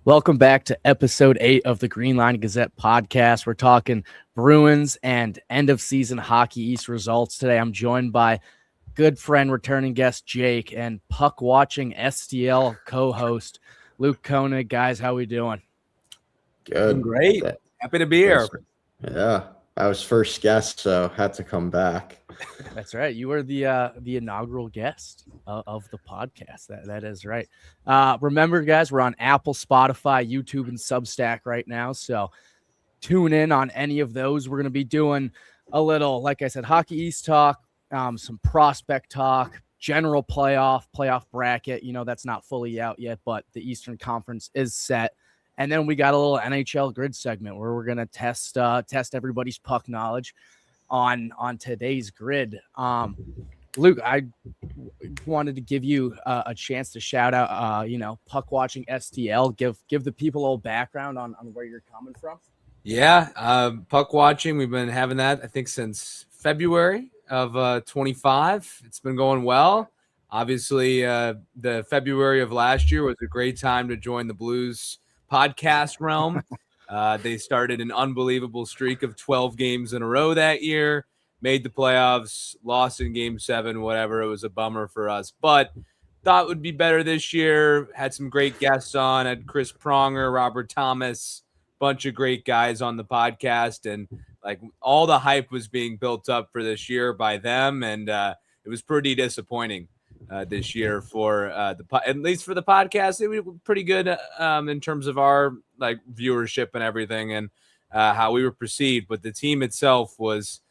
Welcome back to episode 8 of the Green Line Gazette podcast. We're talking Bruins and end of season Hockey East results today. I'm joined by good friend, returning guest Jake, and PuckWatchingSTL co-host Luke Koenig. Guys, how we doing? Good. Doing great. Happy to be here. Yeah, I was first guest, so had to come back. That's right. You were the inaugural guest of the podcast. That is right. Remember, guys, we're on Apple, Spotify, YouTube, and Substack right now. So tune in on any of those. We're going to be doing a little, like I said, Hockey East talk, some prospect talk, general playoff bracket. You know, that's not fully out yet, but the Eastern Conference is set. And then we got a little NHL Grid segment where we're going to test everybody's puck knowledge on today's grid. Luke, I wanted to give you a chance to shout out, PuckWatchingSTL. Give the people a little background on where you're coming from. Yeah, puck watching. We've been having that, I think, since February of 25. It's been going well. Obviously, the February of last year was a great time to join the Blues podcast realm. They started an unbelievable streak of 12 games in a row that year, made the playoffs, lost in game 7, whatever. It was a bummer for us, but thought it would be better this year. Had some great guests on, had Chris Pronger, Robert Thomas, bunch of great guys on the podcast. And like all the hype was being built up for this year by them. And it was pretty disappointing this year for at least for the podcast. It was pretty good in terms of our like viewership and everything and how we were perceived, but the team itself was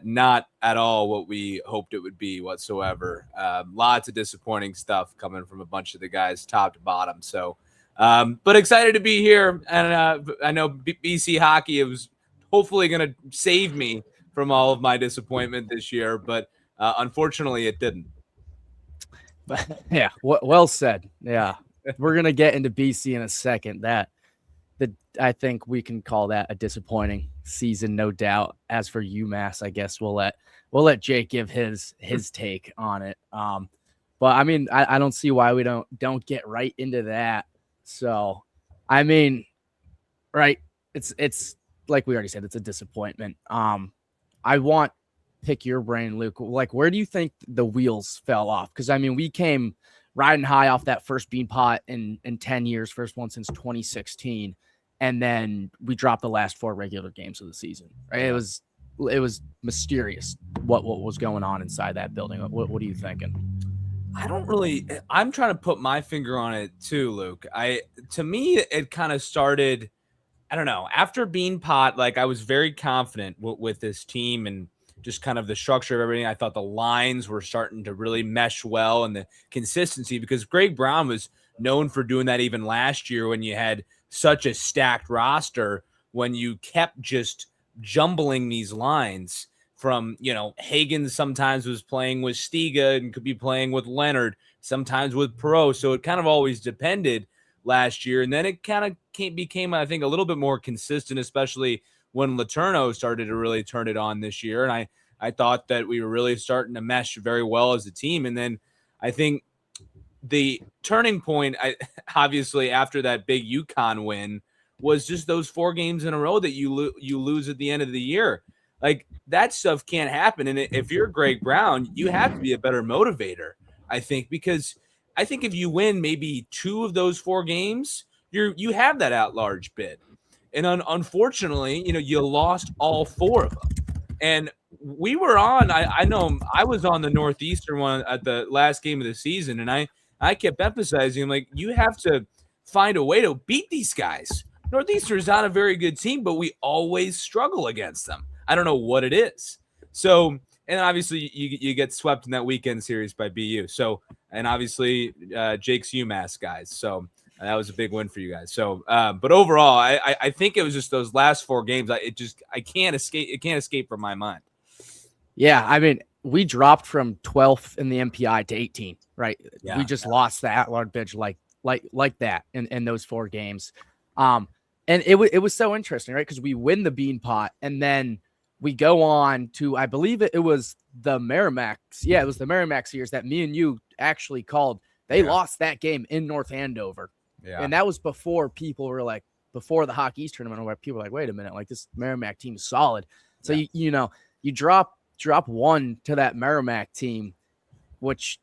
not at all what we hoped it would be whatsoever. Lots of disappointing stuff coming from a bunch of the guys top to bottom. So but excited to be here, and I know BC hockey, it was hopefully going to save me from all of my disappointment this year, but unfortunately it didn't. But yeah, well said. Yeah, we're gonna get into BC in a second. I think we can call that a disappointing season, no doubt. As for UMass, I guess we'll let Jake give his take on it. But I mean, I don't see why we don't get right into that. So, I mean, right? It's like we already said, it's a disappointment. I want. Pick your brain, Luke. Like, where do you think the wheels fell off? Because I mean, we came riding high off that first bean pot in 10 years, first one since 2016, and then we dropped the last 4 regular games of the season. Right? It was mysterious what was going on inside that building. What are you thinking? I'm trying to put my finger on it too, Luke. To me, it kind of started. I don't know. After bean pot, like I was very confident with this team and just kind of the structure of everything. I thought the lines were starting to really mesh well and the consistency, because Greg Brown was known for doing that even last year when you had such a stacked roster, when you kept just jumbling these lines from, Hagen sometimes was playing with Stiga and could be playing with Leonard, sometimes with Perot. So it kind of always depended last year. And then it kind of became, I think, a little bit more consistent, especially when Letourneau started to really turn it on this year. And I thought that we were really starting to mesh very well as a team. And then I think the turning point, obviously after that big UConn win, was just those 4 games in a row that you lose at the end of the year. Like, that stuff can't happen. And if you're Greg Brown, you have to be a better motivator, I think, because I think if you win maybe 2 of those 4 games, you have that at-large bid. And unfortunately, you lost all 4 of them. And we were on, I know I was on the Northeastern one at the last game of the season, and I kept emphasizing, like, you have to find a way to beat these guys. Northeastern is not a very good team, but we always struggle against them. I don't know what it is. So, and obviously you get swept in that weekend series by BU. So, and obviously Jake's UMass guys. So, that was a big win for you guys. So, but overall, I think it was just those last 4 games. I can't escape. It can't escape from my mind. Yeah, I mean, we dropped from 12th in the MPI to 18, right? Yeah, we just lost the at-large bid like that in those 4 games. And it was so interesting, right? Because we win the Bean Pot, and then we go on to, I believe it was the Merrimack's. Yeah, it was the Merrimack series that me and you actually called. They lost that game in North Andover. Yeah. And that was before people were like, before the Hockey East tournament, where people were like, wait a minute, like this Merrimack team is solid. So you drop one to that Merrimack team, which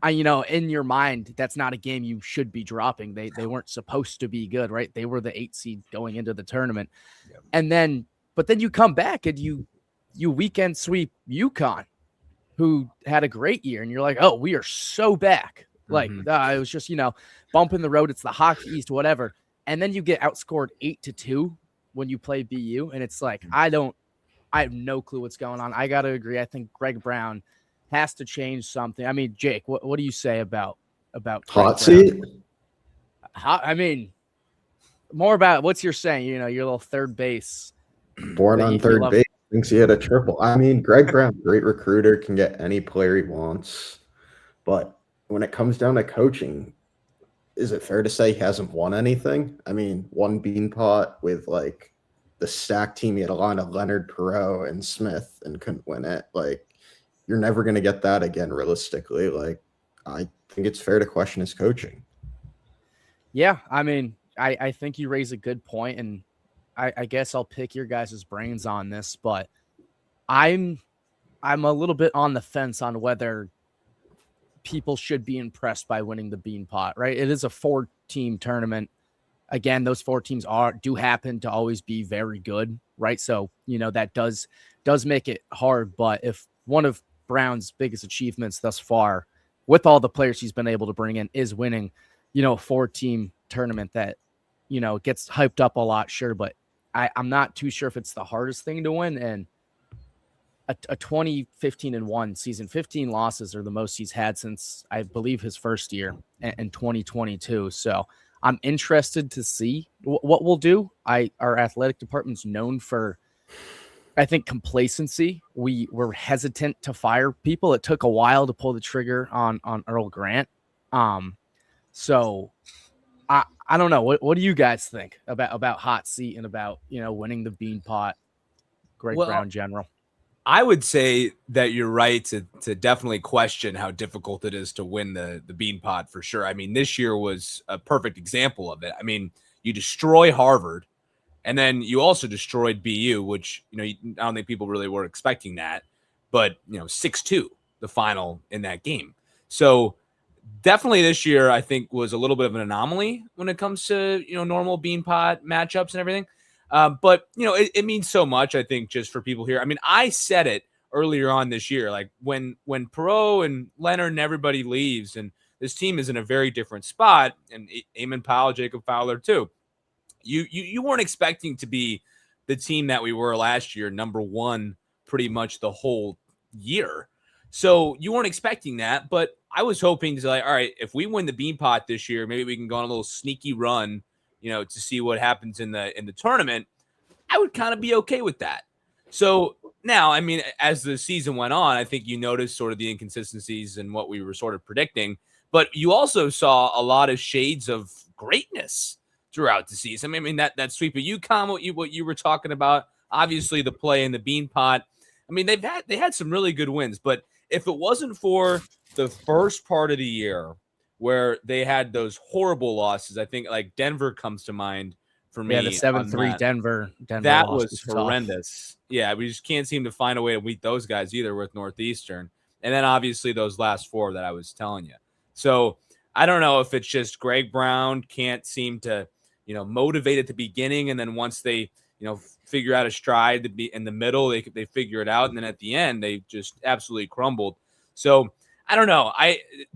in your mind, that's not a game you should be dropping. They weren't supposed to be good, right? They were the 8 seed going into the tournament. Yep. And but then you come back and you weekend sweep UConn, who had a great year. And you're like, oh, we are so back. Like it was just, bump in the road. It's the Hockey East, whatever. And then you get outscored 8-2 when you play BU. And it's like, I have no clue what's going on. I got to agree. I think Greg Brown has to change something. I mean, Jake, what do you say about hot seat? I mean, more about what's your saying, your little third base. Born on third base, thinks he had a triple. I mean, Greg Brown, great recruiter, can get any player he wants. But when it comes down to coaching, is it fair to say he hasn't won anything? I mean, one Beanpot with like the stack team. He had a line of Leonard, Perreault, and Smith and couldn't win it. Like, you're never going to get that again, realistically. Like, I think it's fair to question his coaching. Yeah, I mean, I think you raise a good point, and I guess I'll pick your guys' brains on this, but I'm a little bit on the fence on whether people should be impressed by winning the Beanpot, right? It is a 4-team tournament. Again, those 4 teams do happen to always be very good, right? So, that does make it hard. But if one of Brown's biggest achievements thus far, with all the players he's been able to bring in, is winning, a 4-team tournament that, gets hyped up a lot, sure. But I'm not too sure if it's the hardest thing to win. And a 20-15-1 season, 15 losses are the most he's had since, I believe, his first year in 2022. So I'm interested to see what we'll do. Our athletic department's known for, I think, complacency. We were hesitant to fire people. It took a while to pull the trigger on Earl Grant. So I don't know. What do you guys think about hot seat and about, winning the Beanpot, Greg Brown general? I would say that you're right to definitely question how difficult it is to win the Beanpot for sure. I mean, this year was a perfect example of it. I mean, you destroy Harvard, and then you also destroyed BU, which, I don't think people really were expecting that. But, 6-2, the final in that game. So definitely this year, I think, was a little bit of an anomaly when it comes to, normal Beanpot matchups and everything. But, it means so much, I think, just for people here. I mean, I said it earlier on this year, like when Perreault and Leonard and everybody leaves and this team is in a very different spot, and Eamon Powell, Jacob Fowler too, you weren't expecting to be the team that we were last year, number 1, pretty much the whole year. So you weren't expecting that, but I was hoping to, like, all right, if we win the Beanpot this year, maybe we can go on a little sneaky run, to see what happens in the tournament. I would kind of be okay with that. So now, I mean, as the season went on, I think you noticed sort of the inconsistencies in what we were sort of predicting, but you also saw a lot of shades of greatness throughout the season. I mean, that sweep of UConn, what you were talking about, obviously the play in the Beanpot. I mean, they had some really good wins, but if it wasn't for the first part of the year where they had those horrible losses, I think like Denver comes to mind for me. Yeah, the 7-3 Denver that was horrendous. Yeah, we just can't seem to find a way to beat those guys either with Northeastern. And then obviously those last 4 that I was telling you. So I don't know if it's just Greg Brown can't seem to, motivate at the beginning, and then once they, figure out a stride to be in the middle, they figure it out, and then at the end they just absolutely crumbled. So I don't know.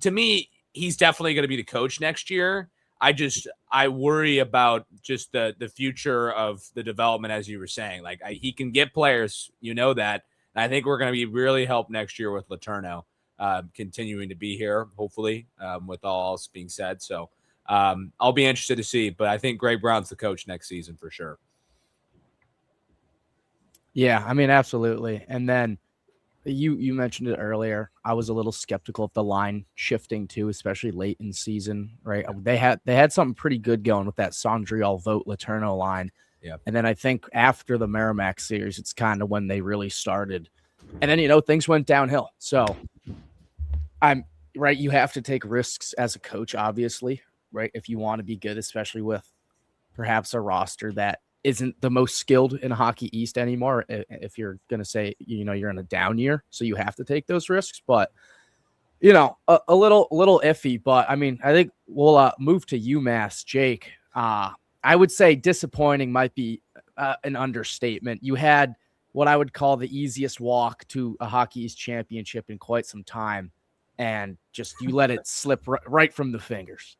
To me, he's definitely going to be the coach next year. I worry about just the future of the development, as you were saying. Like, he can get players, that. And I think we're going to be really helped next year with Letourneau continuing to be here, hopefully, with all else being said. So I'll be interested to see. But I think Greg Brown's the coach next season for sure. Yeah, I mean, absolutely. And then you mentioned it earlier. I was a little skeptical of the line shifting too, especially late in season, right? They had something pretty good going with that Sondriel Vogt Letourneau line. Yeah. And then I think after the Merrimack series, it's kind of when they really started. And then, things went downhill. So I'm right. You have to take risks as a coach, obviously. right? If you want to be good, especially with perhaps a roster that isn't the most skilled in Hockey East anymore, if you're going to say, you're in a down year, so you have to take those risks. But, a little iffy. But, I mean, I think we'll move to UMass. Jake, I would say disappointing might be an understatement. You had what I would call the easiest walk to a Hockey East championship in quite some time, and just you let it slip right from the fingers.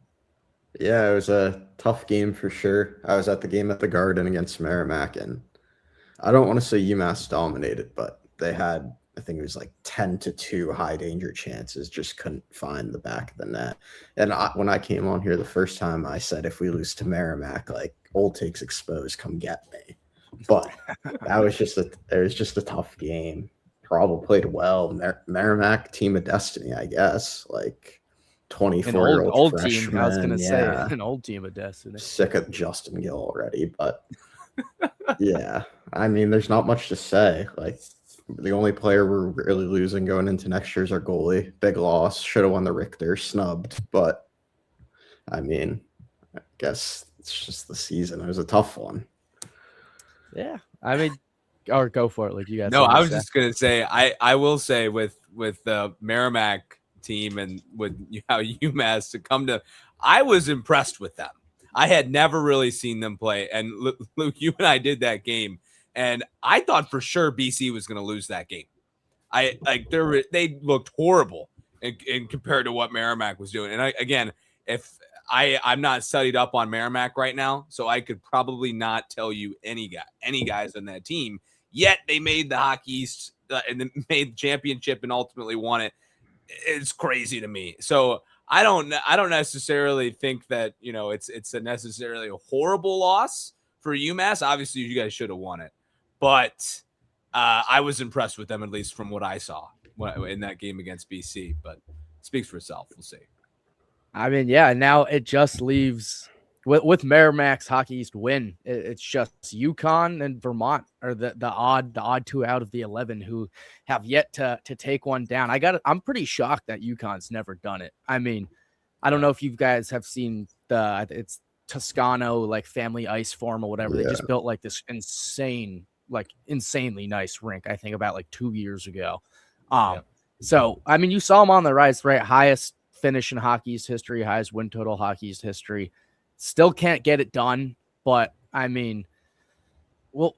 Yeah, it was a tough game for sure. I was at the game at the Garden against Merrimack, and I don't want to say UMass dominated, but they had, I think it was like 10-2 high danger chances, just couldn't find the back of the net. And when I came on here the first time, I said, if we lose to Merrimack, like Old Takes Exposed, come get me. But it was just a tough game. Probably played well. Merrimack, team of destiny, I guess. Like 24-year-old old freshman. Team. I was going to say an old team of destiny. Sick of Justin Gill already, but yeah, I mean, there's not much to say. Like, the only player we're really losing going into next year is our goalie. Big loss. Should have won the Richter. Snubbed, but I mean, I guess it's just the season. It was a tough one. Yeah, I mean, or go for it. Like you guys. No, I was just gonna say, I will say with the Merrimack team and with how UMass to come to, I was impressed with them. I had never really seen them play, and Luke, you and I did that game, and I thought for sure BC was going to lose that game. They looked horrible in compared to what Merrimack was doing. And I'm not studied up on Merrimack right now, so I could probably not tell you any guys on that team. Yet they made the Hockey East and made the championship and ultimately won it. It's crazy to me. So I don't necessarily think that, it's a necessarily a horrible loss for UMass. Obviously, you guys should have won it, but I was impressed with them, at least from what I saw in that game against BC. But it speaks for itself. We'll see. I mean, yeah. Now it just leaves with Merrimack's Hockey East win. It's just UConn and Vermont are the odd two out of the 11 who have yet to take one down. I'm pretty shocked that UConn's never done it. I mean, I don't know if you guys have seen it's Toscano, like family ice form or whatever. Yeah. They just built like this insanely nice rink, I think about like 2 years ago. So, I mean, you saw them on the rise, right? Highest finish in Hockey East history, highest win total Hockey East history. Still can't get it done, but I mean, well,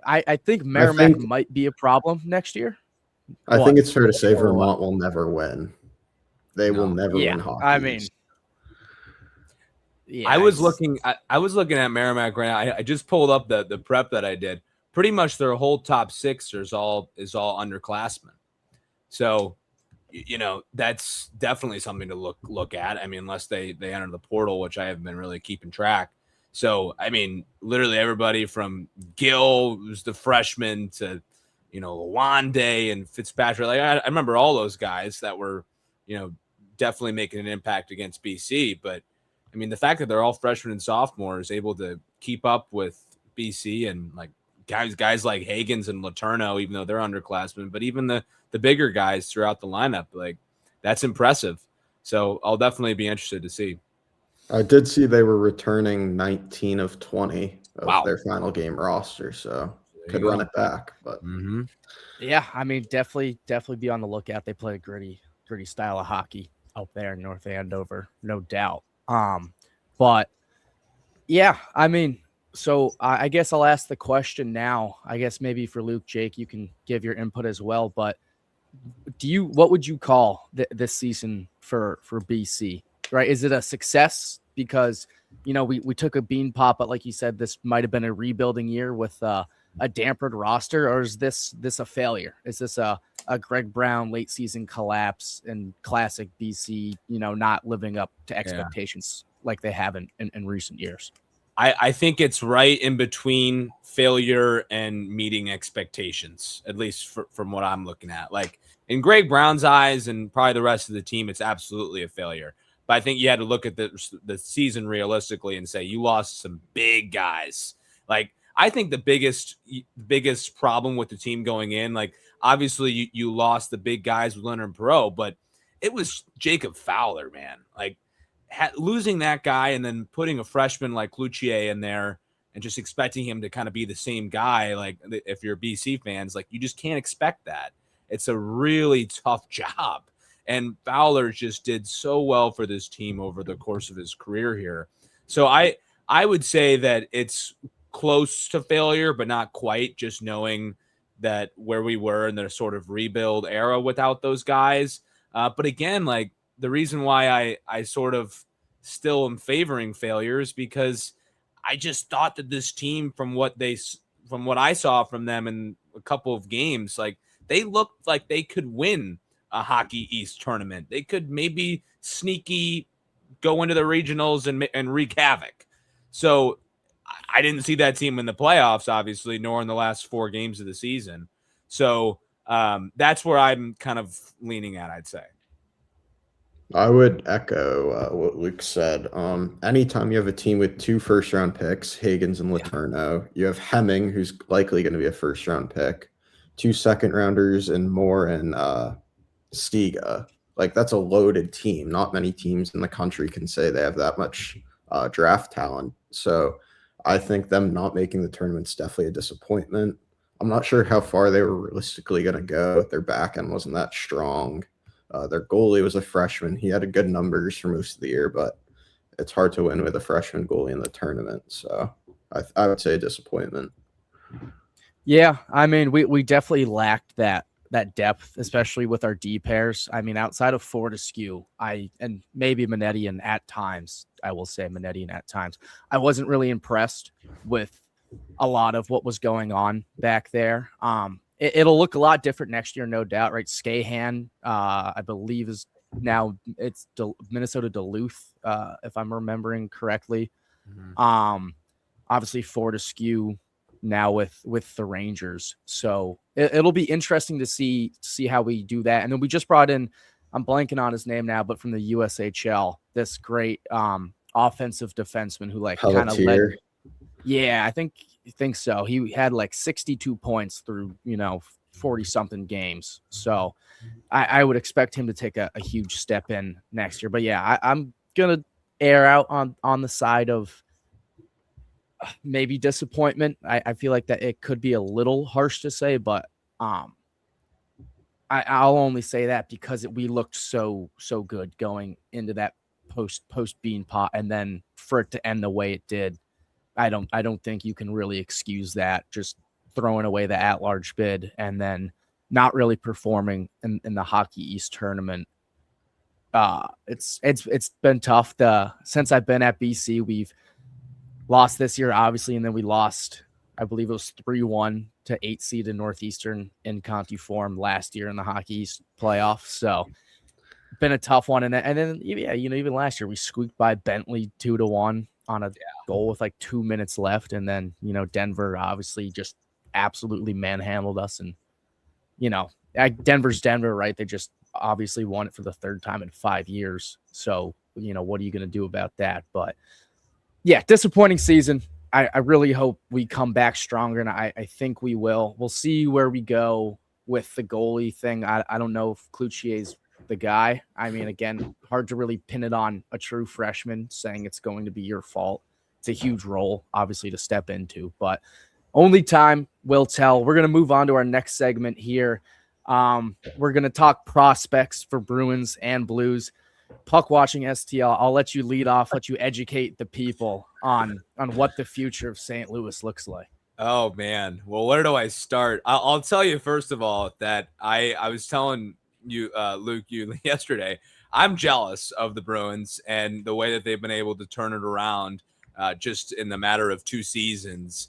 I think Merrimack might be a problem next year. I think it's fair to say Vermont will never win. They will never win Hockey. I mean, yeah, I was looking at Merrimack right now. I just pulled up the prep that I did. Pretty much their whole top six is all underclassmen. So, that's definitely something to look at. I mean, unless they enter the portal, which I haven't been really keeping track. So, I mean, literally everybody from Gill, who's the freshman, to, Lawande and Fitzpatrick. Like I remember all those guys that were, definitely making an impact against BC. But, I mean, the fact that they're all freshmen and sophomores able to keep up with BC and, like, guys like Hagens and Letourneau, even though they're underclassmen, but even the bigger guys throughout the lineup, like, that's impressive. So I'll definitely be interested to see. I did see they were returning 19 of 20 of their final game roster, so could run it back. But yeah, I mean, definitely be on the lookout. They play a gritty style of hockey out there in North Andover, no doubt. But yeah, I mean, so I guess I'll ask the question now. I guess maybe for Luke, Jake, you can give your input as well. But what would you call this season for BC? Right? Is it a success because we took a bean pop, but like you said, this might have been a rebuilding year with a dampened roster, or is this a failure? Is this a Greg Brown late season collapse and classic BC? Not living up to expectations like they have in recent years. I think it's right in between failure and meeting expectations, at least from what I'm looking at. Like, in Greg Brown's eyes and probably the rest of the team, it's absolutely a failure. But I think you had to look at the season realistically and say you lost some big guys. Like, I think the biggest problem with the team going in, like, obviously you lost the big guys with Leonard Perreault, but it was Jacob Fowler, man. Like, losing that guy and then putting a freshman like Cloutier in there and just expecting him to kind of be the same guy, like if you're BC fans, like you just can't expect that. It's a really tough job. And Fowler just did so well for this team over the course of his career here. So I would say that it's close to failure, but not quite, just knowing that where we were in the sort of rebuild era without those guys. But again, like the reason why I sort of still am favoring failures, because I just thought that this team, from what I saw from them in a couple of games, like they looked like they could win a Hockey East tournament. They could maybe sneaky go into the regionals and wreak havoc. So I didn't see that team in the playoffs, obviously, nor in the last 4 games of the season. So that's where I'm kind of leaning at, I'd say. I would echo what Luke said. Anytime you have a team with 2 first-round picks, Higgins and Letourneau, you have Hemming, who's likely going to be a first-round pick, 2 second-rounders, and Moore and Stiga. Like, that's a loaded team. Not many teams in the country can say they have that much draft talent. So I think them not making the tournament's definitely a disappointment. I'm not sure how far they were realistically going to go. Their back end wasn't that strong. Their goalie was a freshman. He had good numbers for most of the year, but it's hard to win with a freshman goalie in the tournament. So I would say a disappointment. Yeah, I mean, we definitely lacked that depth, especially with our D pairs. I mean, outside of Fortescue, and maybe Minetti, and at times, I will say Minetti, and at times, I wasn't really impressed with a lot of what was going on back there. It'll look a lot different next year, no doubt, right? Skahan, I believe, is now it's Minnesota Duluth, if I'm remembering correctly. Mm-hmm. Obviously Fortescue now with the Rangers, so it'll be interesting to see how we do that. And then we just brought in, I'm blanking on his name now, but from the USHL, this great offensive defenseman who like kind of led. Yeah, I think so. He had like 62 points through 40 something games. So I would expect him to take a huge step in next year. But yeah, I'm gonna air out on the side of maybe disappointment. I feel like that it could be a little harsh to say, but I'll only say that because we looked so good going into that post Bean Pot, and then for it to end the way it did, I don't think you can really excuse that, just throwing away the at-large bid and then not really performing in the Hockey East tournament. It's been tough. Since I've been at BC, we've lost this year, obviously, and then we lost, I believe it was 3-1 to 8 seed in Northeastern in Conti form last year in the Hockey East playoffs. So been a tough one. And then even last year we squeaked by Bentley 2-1 on a goal with like 2 minutes left. And then, Denver obviously just absolutely manhandled us. And, Denver's Denver, right? They just obviously won it for the 3rd time in 5 years. So, what are you going to do about that? But yeah, disappointing season. I really hope we come back stronger, and I think we will. We'll see where we go with the goalie thing. I don't know if Cloutier's the guy. I mean, again, hard to really pin it on a true freshman saying it's going to be your fault. It's a huge role, obviously, to step into, but only time will tell. We're going to move on to our next segment here. We're going to talk prospects for Bruins and Blues. Puck watching STL, I'll let you lead off, let you educate the people on what the future of St. Louis looks like. Oh, man. Well, where do I start? I'll tell you, first of all, that I was telling you, Luke, yesterday, I'm jealous of the Bruins and the way that they've been able to turn it around just in the matter of 2 seasons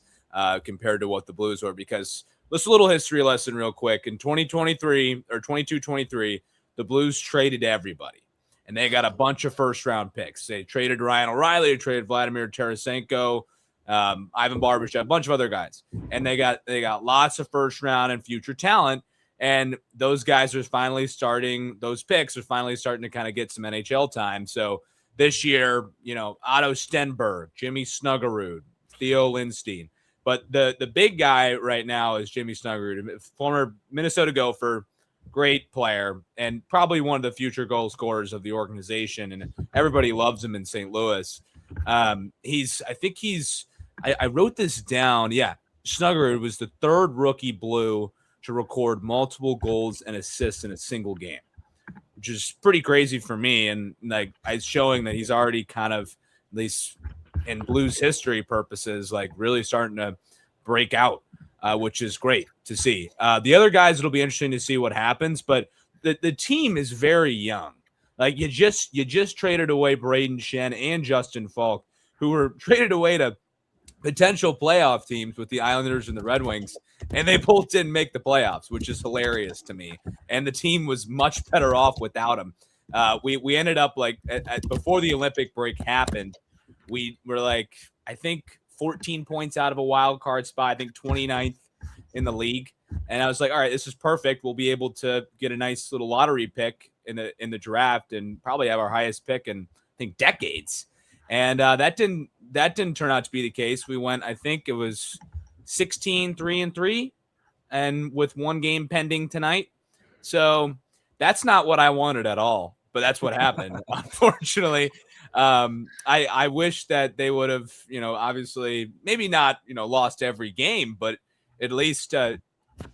compared to what the Blues were. Because let's a little history lesson real quick. In 2023 or 22-23, the Blues traded everybody. And they got a bunch of first-round picks. They traded Ryan O'Reilly, they traded Vladimir Tarasenko, Ivan Barbashev, a bunch of other guys. And they got lots of first-round and future talent. And those guys are finally starting, those picks are finally starting to kind of get some NHL time. So this year, Otto Stenberg, Jimmy Snuggerud, Theo Lindstein. But the big guy right now is Jimmy Snuggerud, former Minnesota Gopher, great player, and probably one of the future goal scorers of the organization. And everybody loves him in St. Louis. I wrote this down. Yeah. Snuggerud was the third rookie Blue to record multiple goals and assists in a single game, which is pretty crazy for me. And like, it's showing that he's already kind of, at least in Blues history purposes, like really starting to break out, which is great to see. The other guys, it'll be interesting to see what happens, but the team is very young. Like you just traded away Braden Shen and Justin Falk, who were traded away to potential playoff teams with the Islanders and the Red Wings, and they both didn't make the playoffs, which is hilarious to me. And the team was much better off without him. We ended up like before the Olympic break happened, we were like, I think 14 points out of a wild card spot, I think 29th in the league. And I was like, all right, this is perfect. We'll be able to get a nice little lottery pick in the draft and probably have our highest pick in, I think, decades. And that didn't turn out to be the case. We went, I think it was 16-3-3, and with one game pending tonight. So that's not what I wanted at all, but that's what happened. Unfortunately, I wish that they would have, obviously maybe not, lost every game, but at least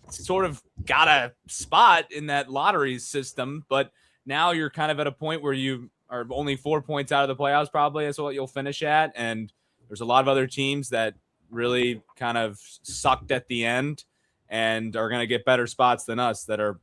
sort of got a spot in that lottery system. But now you're kind of at a point where you are only 4 points out of the playoffs, probably is what you'll finish at. And there's a lot of other teams that really kind of sucked at the end and are going to get better spots than us that are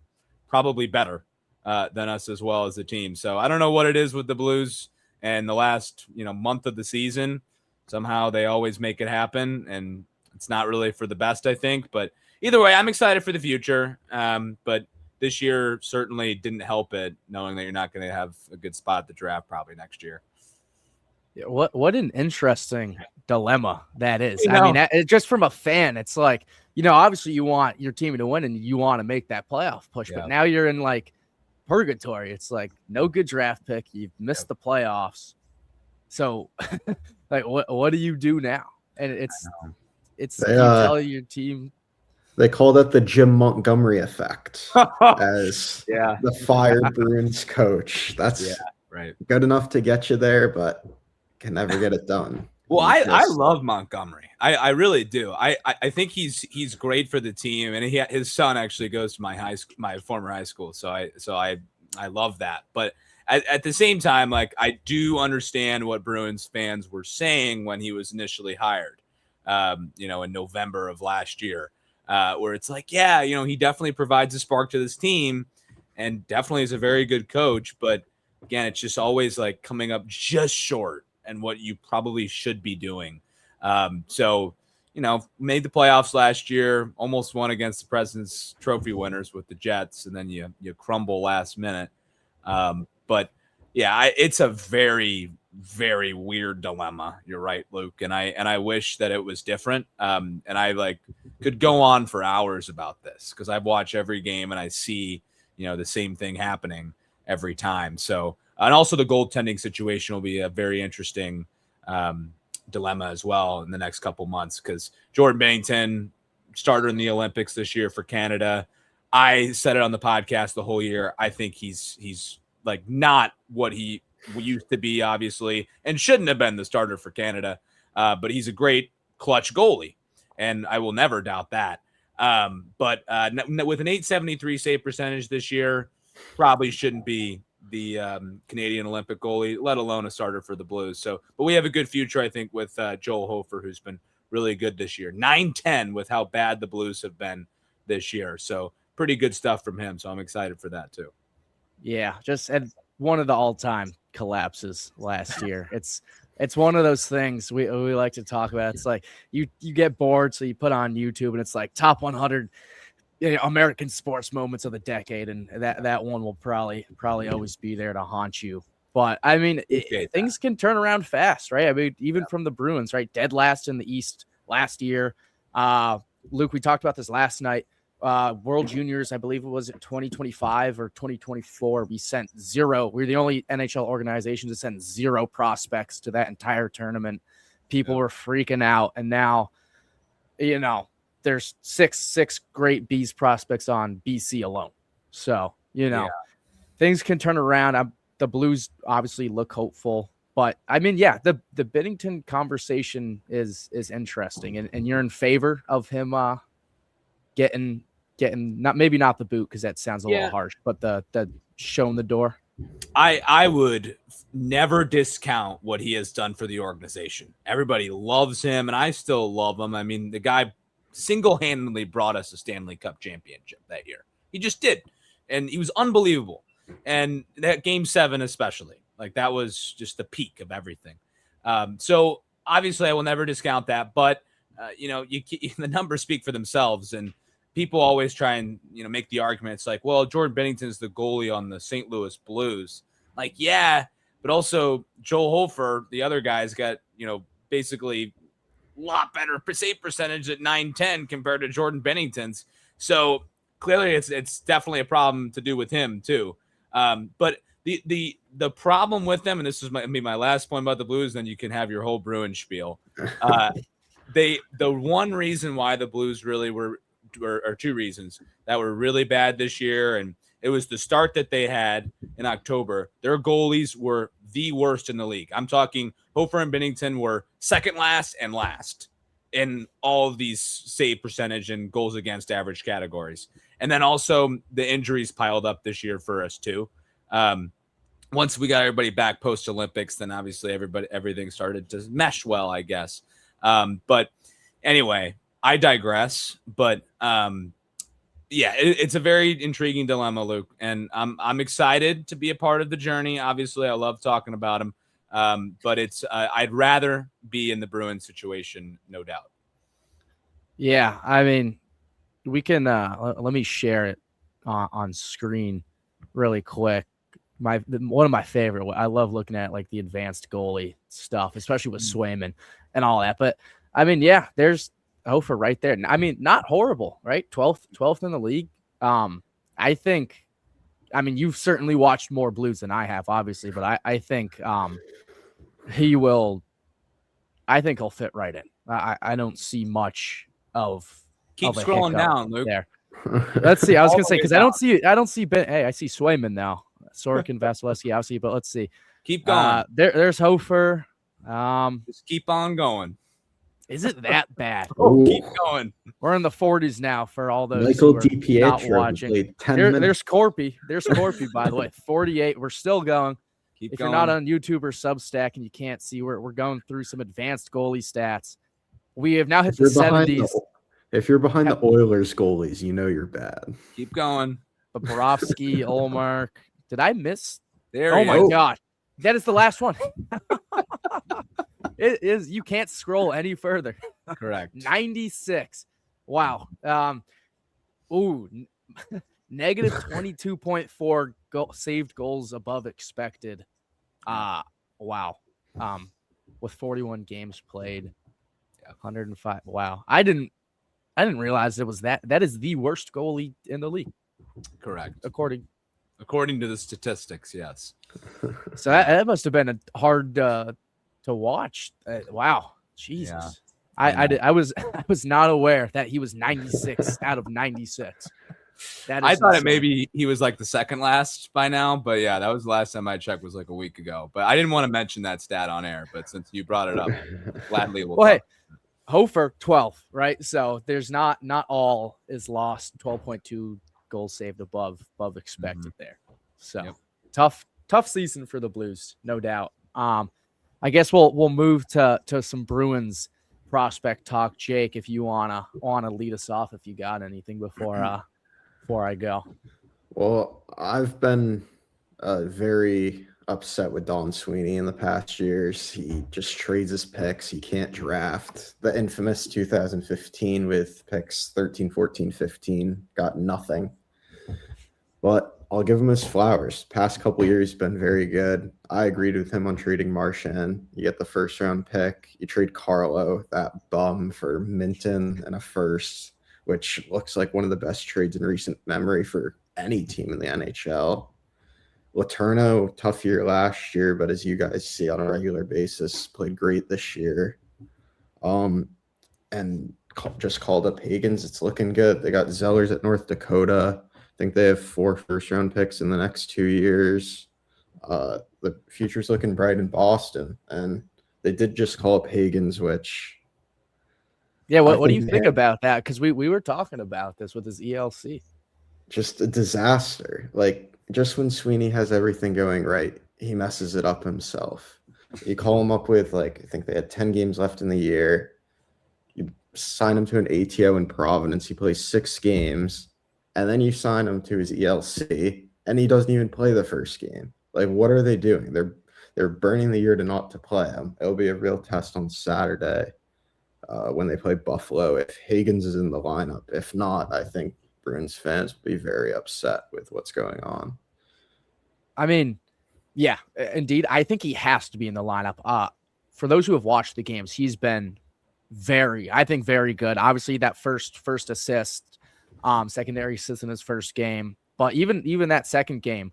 probably better than us as well as a team. So I don't know what it is with the Blues and the last, month of the season. Somehow they always make it happen, and it's not really for the best, I think. But either way, I'm excited for the future. But this year certainly didn't help it, knowing that you're not going to have a good spot at the draft probably next year. Yeah, what an interesting dilemma that is. I mean, just from a fan, it's like, obviously you want your team to win and you want to make that playoff push, but now you're in like purgatory. It's like no good draft pick. You've missed the playoffs. So like, what do you do now? And it's you tell your team. They call that the Jim Montgomery effect as the fired Bruins coach. That's right. Good enough to get you there, but can never get it done. Well, I love Montgomery. I really do. I think he's great for the team, and his son actually goes to my former high school. So I love that. But at the same time, like, I do understand what Bruins fans were saying when he was initially hired, in November of last year, where it's like, he definitely provides a spark to this team and definitely is a very good coach. But again, it's just always like coming up just short and what you probably should be doing. So, made the playoffs last year, almost won against the President's Trophy winners with the Jets, and then you crumble last minute. But it's a very, very weird dilemma. You're right, Luke. And I wish that it was different. And I could go on for hours about this because I've watched every game and I see, the same thing happening every time. So, and also the goaltending situation will be a very interesting dilemma as well in the next couple months, because Jordan Binnington, starter in the Olympics this year for Canada. I said it on the podcast the whole year. I think he's like not what he used to be, obviously, and shouldn't have been the starter for Canada. But he's a great clutch goalie, and I will never doubt that. But with an .873 save percentage this year, probably shouldn't be the Canadian Olympic goalie, let alone a starter for the Blues. So, but we have a good future, I think, with Joel Hofer, who's been really good this year. 9-10 with how bad the Blues have been this year. So pretty good stuff from him. So I'm excited for that too. Yeah, just at one of the all-time collapses last year. It's one of those things we like to talk about. It's like you get bored, so you put on YouTube and it's like top 100 American sports moments of the decade, and that one will probably always be there to haunt you. But I mean, things can turn around fast, right? I mean, even from the Bruins, right? Dead last in the East last year. Luke, we talked about this last night. World Juniors, I believe it was 2025 or 2024. We sent zero. We're the only NHL organization to send zero prospects to that entire tournament. People were freaking out, and now, there's six great Bees prospects on BC alone. So, things can turn around. The Blues obviously look hopeful. But, I mean, yeah, the Binnington conversation is interesting. And you're in favor of him getting maybe not the boot because that sounds a little harsh, but the shown the door. I would never discount what he has done for the organization. Everybody loves him, and I still love him. I mean, the guy single-handedly brought us a Stanley Cup championship that year. He just did, and he was unbelievable. And that Game 7 especially, like that was just the peak of everything. So obviously I will never discount that, but the numbers speak for themselves, and people always try and make the argument. It's like, well, Jordan Binnington's the goalie on the St. Louis Blues. Like, yeah, but also Joel Hofer, the other guy's got basically a lot better save percentage at 9-10 compared to Jordan Binnington's. So clearly, it's definitely a problem to do with him too. But the problem with them, and this is my last point about the Blues, then you can have your whole Bruin spiel. The one reason why the Blues really were two reasons that were really bad this year, and it was the start that they had in October. Their goalies were the worst in the league. I'm talking Hofer and Binnington were second last and last in all of these save percentage and goals against average categories. And then also the injuries piled up this year for us too. Once we got everybody back post Olympics, then obviously everything started to mesh well, I guess. But anyway, I digress. But it's a very intriguing dilemma, Luke, and I'm excited to be a part of the journey. Obviously, I love talking about him. But it's I'd rather be in the Bruins situation, no doubt. Yeah, I mean, we can let me share it on screen really quick. One of my favorite. I love looking at like the advanced goalie stuff, especially with Swayman and all that. But I mean, yeah, there's Hofer right there. I mean, not horrible, right? 12th in the league. I think. I mean, you've certainly watched more Blues than I have, obviously, but I think he will. I think he'll fit right in. I don't see much of. Keep scrolling down, Luke. There. Let's see. I was gonna say because I don't see Ben. Hey, I see Swayman now. Sorokin, Vasilevsky, obviously, but let's see. Keep going. There's Hofer. Just keep on going. Is it that bad? Keep going. We're in the 40s now for all those Michael who are DiPietro not watching. There's Corpy. There's Corpy, by the way. 48. We're still going. If you're not on YouTube or Substack and you can't see, we're going through some advanced goalie stats. We have now hit the 70s. If you're behind the Oilers goalies, you know you're bad. Keep going. Bobrovsky, Olmark. Did I miss? There. Oh my God. That is the last one. It is. You can't scroll any further. Correct. 96. Wow. Negative 22.4 saved goals above expected. Wow. With 41 games played, 105. Wow. I didn't realize it was that. That is the worst goalie in the league. Correct. According to the statistics, yes. So that must have been a hard to watch. Wow. Jesus. Yeah. I was not aware that he was 96 out of 96. I thought it maybe he was like the second last by now, but yeah, that was the last time I checked was like a week ago. But I didn't want to mention that stat on air, but since you brought it up, gladly we'll hey, Hofer 12, right? So there's not all is lost. 12.2 goals saved above expected there. So tough season for the Blues, no doubt. I guess we'll move to some Bruins prospect talk. Jake, if you wanna lead us off, if you got anything before I go. Well, I've been very upset with Don Sweeney in the past years. He just trades his picks. He can't draft. The infamous 2015 with picks 13, 14, 15 got nothing. But I'll give him his flowers. Past couple years been very good. I agreed with him on trading Marchand. You get the first round pick. You trade Carlo, that bum, for Minton and a first, which looks like one of the best trades in recent memory for any team in the NHL. Letourneau, tough year last year, but as you guys see on a regular basis, played great this year. And just called up Higgins. It's looking good. They got Zellers at North Dakota. think they have 4 first-round picks in the next 2 years. The future's looking bright in Boston, and they did just call up Higgins, which what do you think about that? Because we were talking about this with his ELC. Just a disaster. Like, just when Sweeney has everything going right, he messes it up himself. You call him up with, like, I think they had 10 games left in the year. You sign him to an ATO in Providence. He plays 6 games, and then you sign him to his ELC, and he doesn't even play the first game. Like, what are they doing? They're burning the year to play him. It'll be a real test on Saturday when they play Buffalo if Higgins is in the lineup. If not, I think Bruins fans will be very upset with what's going on. I mean, yeah, indeed. I think he has to be in the lineup. For those who have watched the games, he's been very good. Obviously, that first assist, secondary assist in his first game. But even that second game,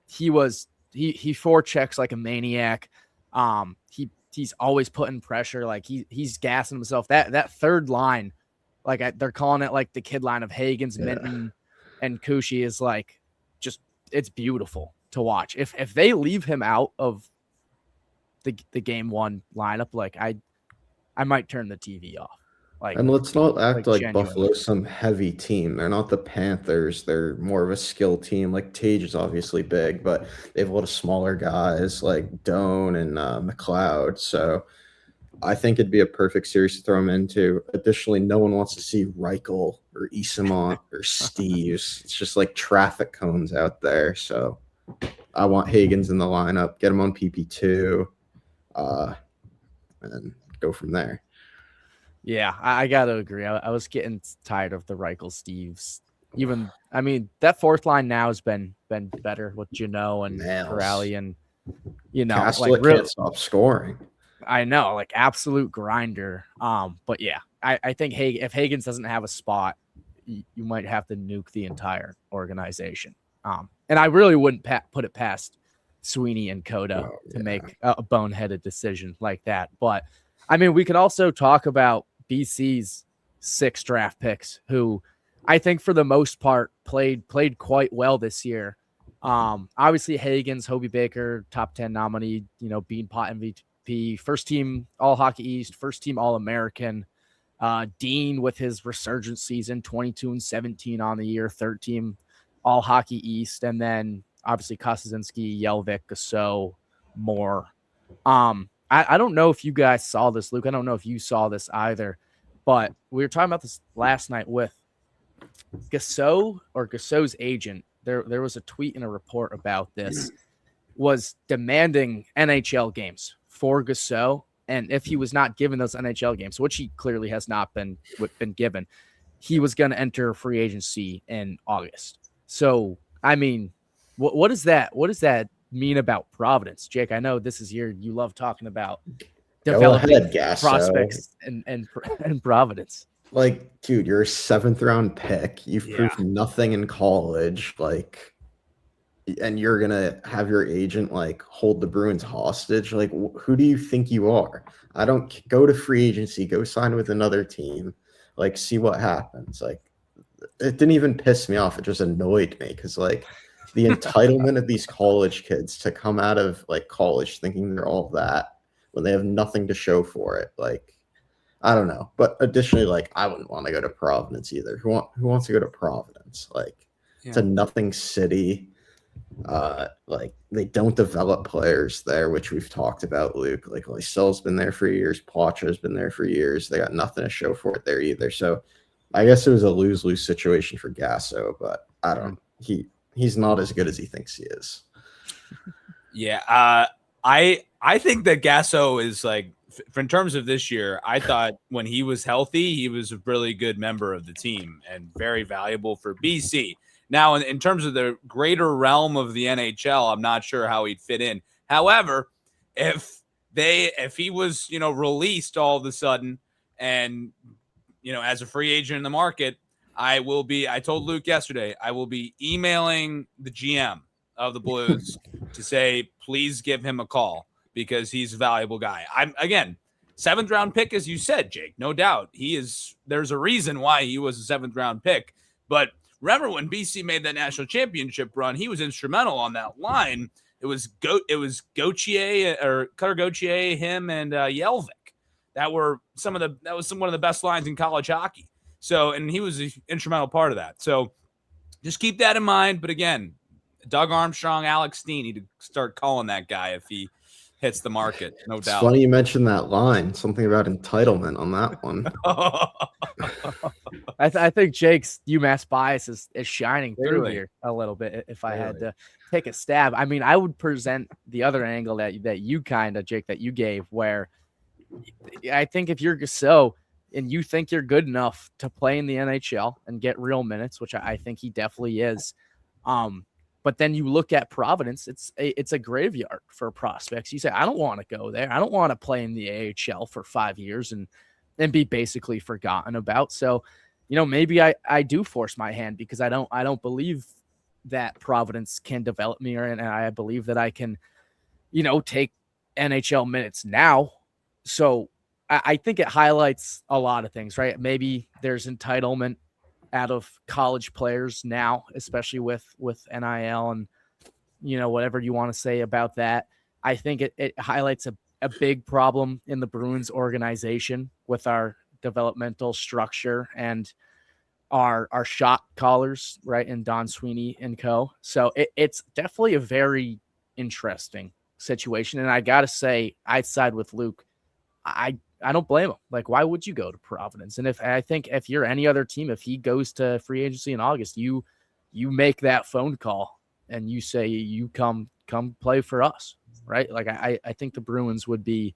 he forechecks like a maniac. He's always putting pressure. Like he's gassing himself. That third line, like they're calling it like the kid line of Higgins, Minton, and Kushi is like just it's beautiful to watch. If they leave him out of the game 1 lineup, like I might turn the TV off. Like, and let's not act like genuinely. Buffalo's some heavy team. They're not the Panthers. They're more of a skill team. Like Tage is obviously big, but they have a lot of smaller guys like Doan and McLeod. So I think it'd be a perfect series to throw him into. Additionally, no one wants to see Reichel or Isamont or Steves. It's just like traffic cones out there. So I want Higgins in the lineup, get him on PP2, and go from there. Yeah, I got to agree. I was getting tired of the Reichel Steves. Even, I mean, that fourth line now has been better with Janot and Corrali and, Castleck like really can't stop scoring. I know, like absolute grinder. But yeah, I think if Higgins doesn't have a spot, you might have to nuke the entire organization. And I really wouldn't put it past Sweeney and Coda to make a boneheaded decision like that. But I mean, we could also talk about BC's 6 draft picks, who I think for the most part played quite well this year. Obviously Higgins, Hobie Baker, top 10 nominee, Beanpot MVP, first team All Hockey East, first team All American. Dean with his resurgence season, 22-17 on the year, third team All Hockey East, and then obviously Kostasinski, Jelvik, Gasso, Moore. I don't know if you guys saw this, Luke. I don't know if you saw this either, but we were talking about this last night with Gasso or Gasso's agent. There was a tweet and a report about this, was demanding NHL games for Gasso. And if he was not given those NHL games, which he clearly has not been given, he was going to enter free agency in August. So, I mean, what is that? What does that mean about Providence? Jake, I know this is you love talking about developing prospects and Providence. Like, dude, you're a 7th round pick. You've proved nothing in college. Like, and you're going to have your agent like hold the Bruins hostage. Like, who do you think you are? I don't go to free agency, go sign with another team, like see what happens. Like, it didn't even piss me off. It just annoyed me. Cause like the entitlement of these college kids to come out of like college thinking they're all that when they have nothing to show for it. Like, I don't know. But additionally, like I wouldn't want to go to Providence either. Who wants to go to Providence? Like it's a nothing city. Like they don't develop players there, which we've talked about, Luke. Like Lysel's been there for years, Placha's been there for years. They got nothing to show for it there either. So I guess it was a lose-lose situation for Gasso, but I don't he's not as good as he thinks he is. Yeah, I think that Gasso is like, in terms of this year, I thought when he was healthy, he was a really good member of the team and very valuable for BC. Now, in terms of the greater realm of the NHL, I'm not sure how he'd fit in. However, if he was, released all of a sudden and, as a free agent in the market, I told Luke yesterday, I will be emailing the GM of the Blues to say, please give him a call because he's a valuable guy. Again, 7th round pick, as you said, Jake, no doubt. There's a reason why he was a 7th round pick, but Remember when BC made that national championship run? He was instrumental on that line. It was Gauthier or Cutter Gauthier, him and Yelvik. That was one of the best lines in college hockey. So, and he was an instrumental part of that. So just keep that in mind. But again, Doug Armstrong, Alex Steen need to start calling that guy if he hits the market, no doubt. It's funny you mentioned that line. Something about entitlement on that one. I think Jake's UMass bias is shining through here a little bit. If I had to take a stab, I mean, I would present the other angle that you kind of, Jake, that you gave, where I think if you're Gasseau and you think you're good enough to play in the NHL and get real minutes, which I think he definitely is, but then you look at Providence, it's a graveyard for prospects. You say, I don't want to go there. I don't want to play in the AHL for 5 years and be basically forgotten about. So, maybe I do force my hand because I don't believe that Providence can develop me, and I believe that I can, take NHL minutes now. So I think it highlights a lot of things, right? Maybe there's entitlement out of college players now, especially with NIL and, whatever you want to say about that. I think it highlights a big problem in the Bruins organization with our developmental structure and our shot callers, right? And Don Sweeney and co. So it's definitely a very interesting situation. And I got to say, I side with Luke. I don't blame him. Like, why would you go to Providence? And if you're any other team, if he goes to free agency in August, you make that phone call and you say, you come play for us, right? Like, I think the Bruins would be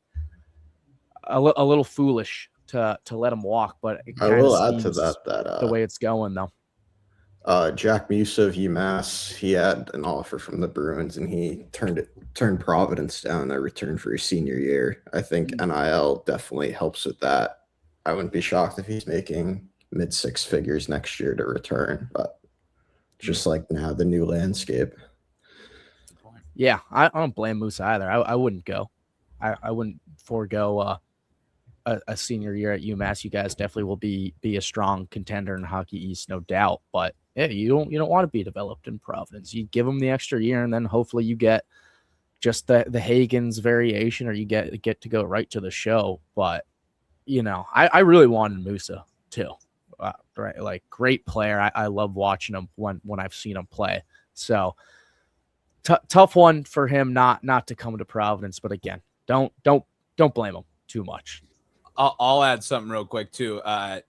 a little foolish to let him walk, but I will add to that the way it's going though. Jack Musa of UMass, he had an offer from the Bruins and he turned Providence down in return for his senior year. I think NIL definitely helps with that. I wouldn't be shocked if he's making mid 6 figures next year to return, but just like now the new landscape. Yeah, I don't blame Musa either. I wouldn't go. I wouldn't forego a senior year at UMass. You guys definitely will be a strong contender in Hockey East, no doubt. But yeah, you don't want to be developed in Providence. You give them the extra year, and then hopefully you get just the Hagens variation, or you get to go right to the show. But I really wanted Musa too. Right, like great player. I love watching him when I've seen him play. So tough one for him not to come to Providence. But again, don't blame him too much. I'll add something real quick too.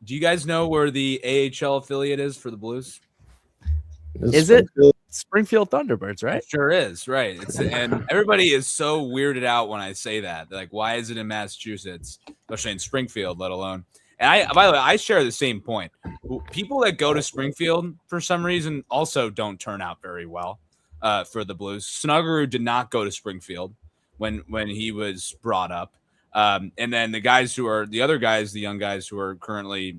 Do you guys know where the AHL affiliate is for the Blues? Is it Springfield Thunderbirds, right? It sure is, right. And everybody is so weirded out when I say that. They're like, why is it in Massachusetts, especially in Springfield, let alone? And by the way, I share the same point. People that go to Springfield for some reason also don't turn out very well for the Blues. Snuggerud did not go to Springfield when he was brought up. And then the young guys who are currently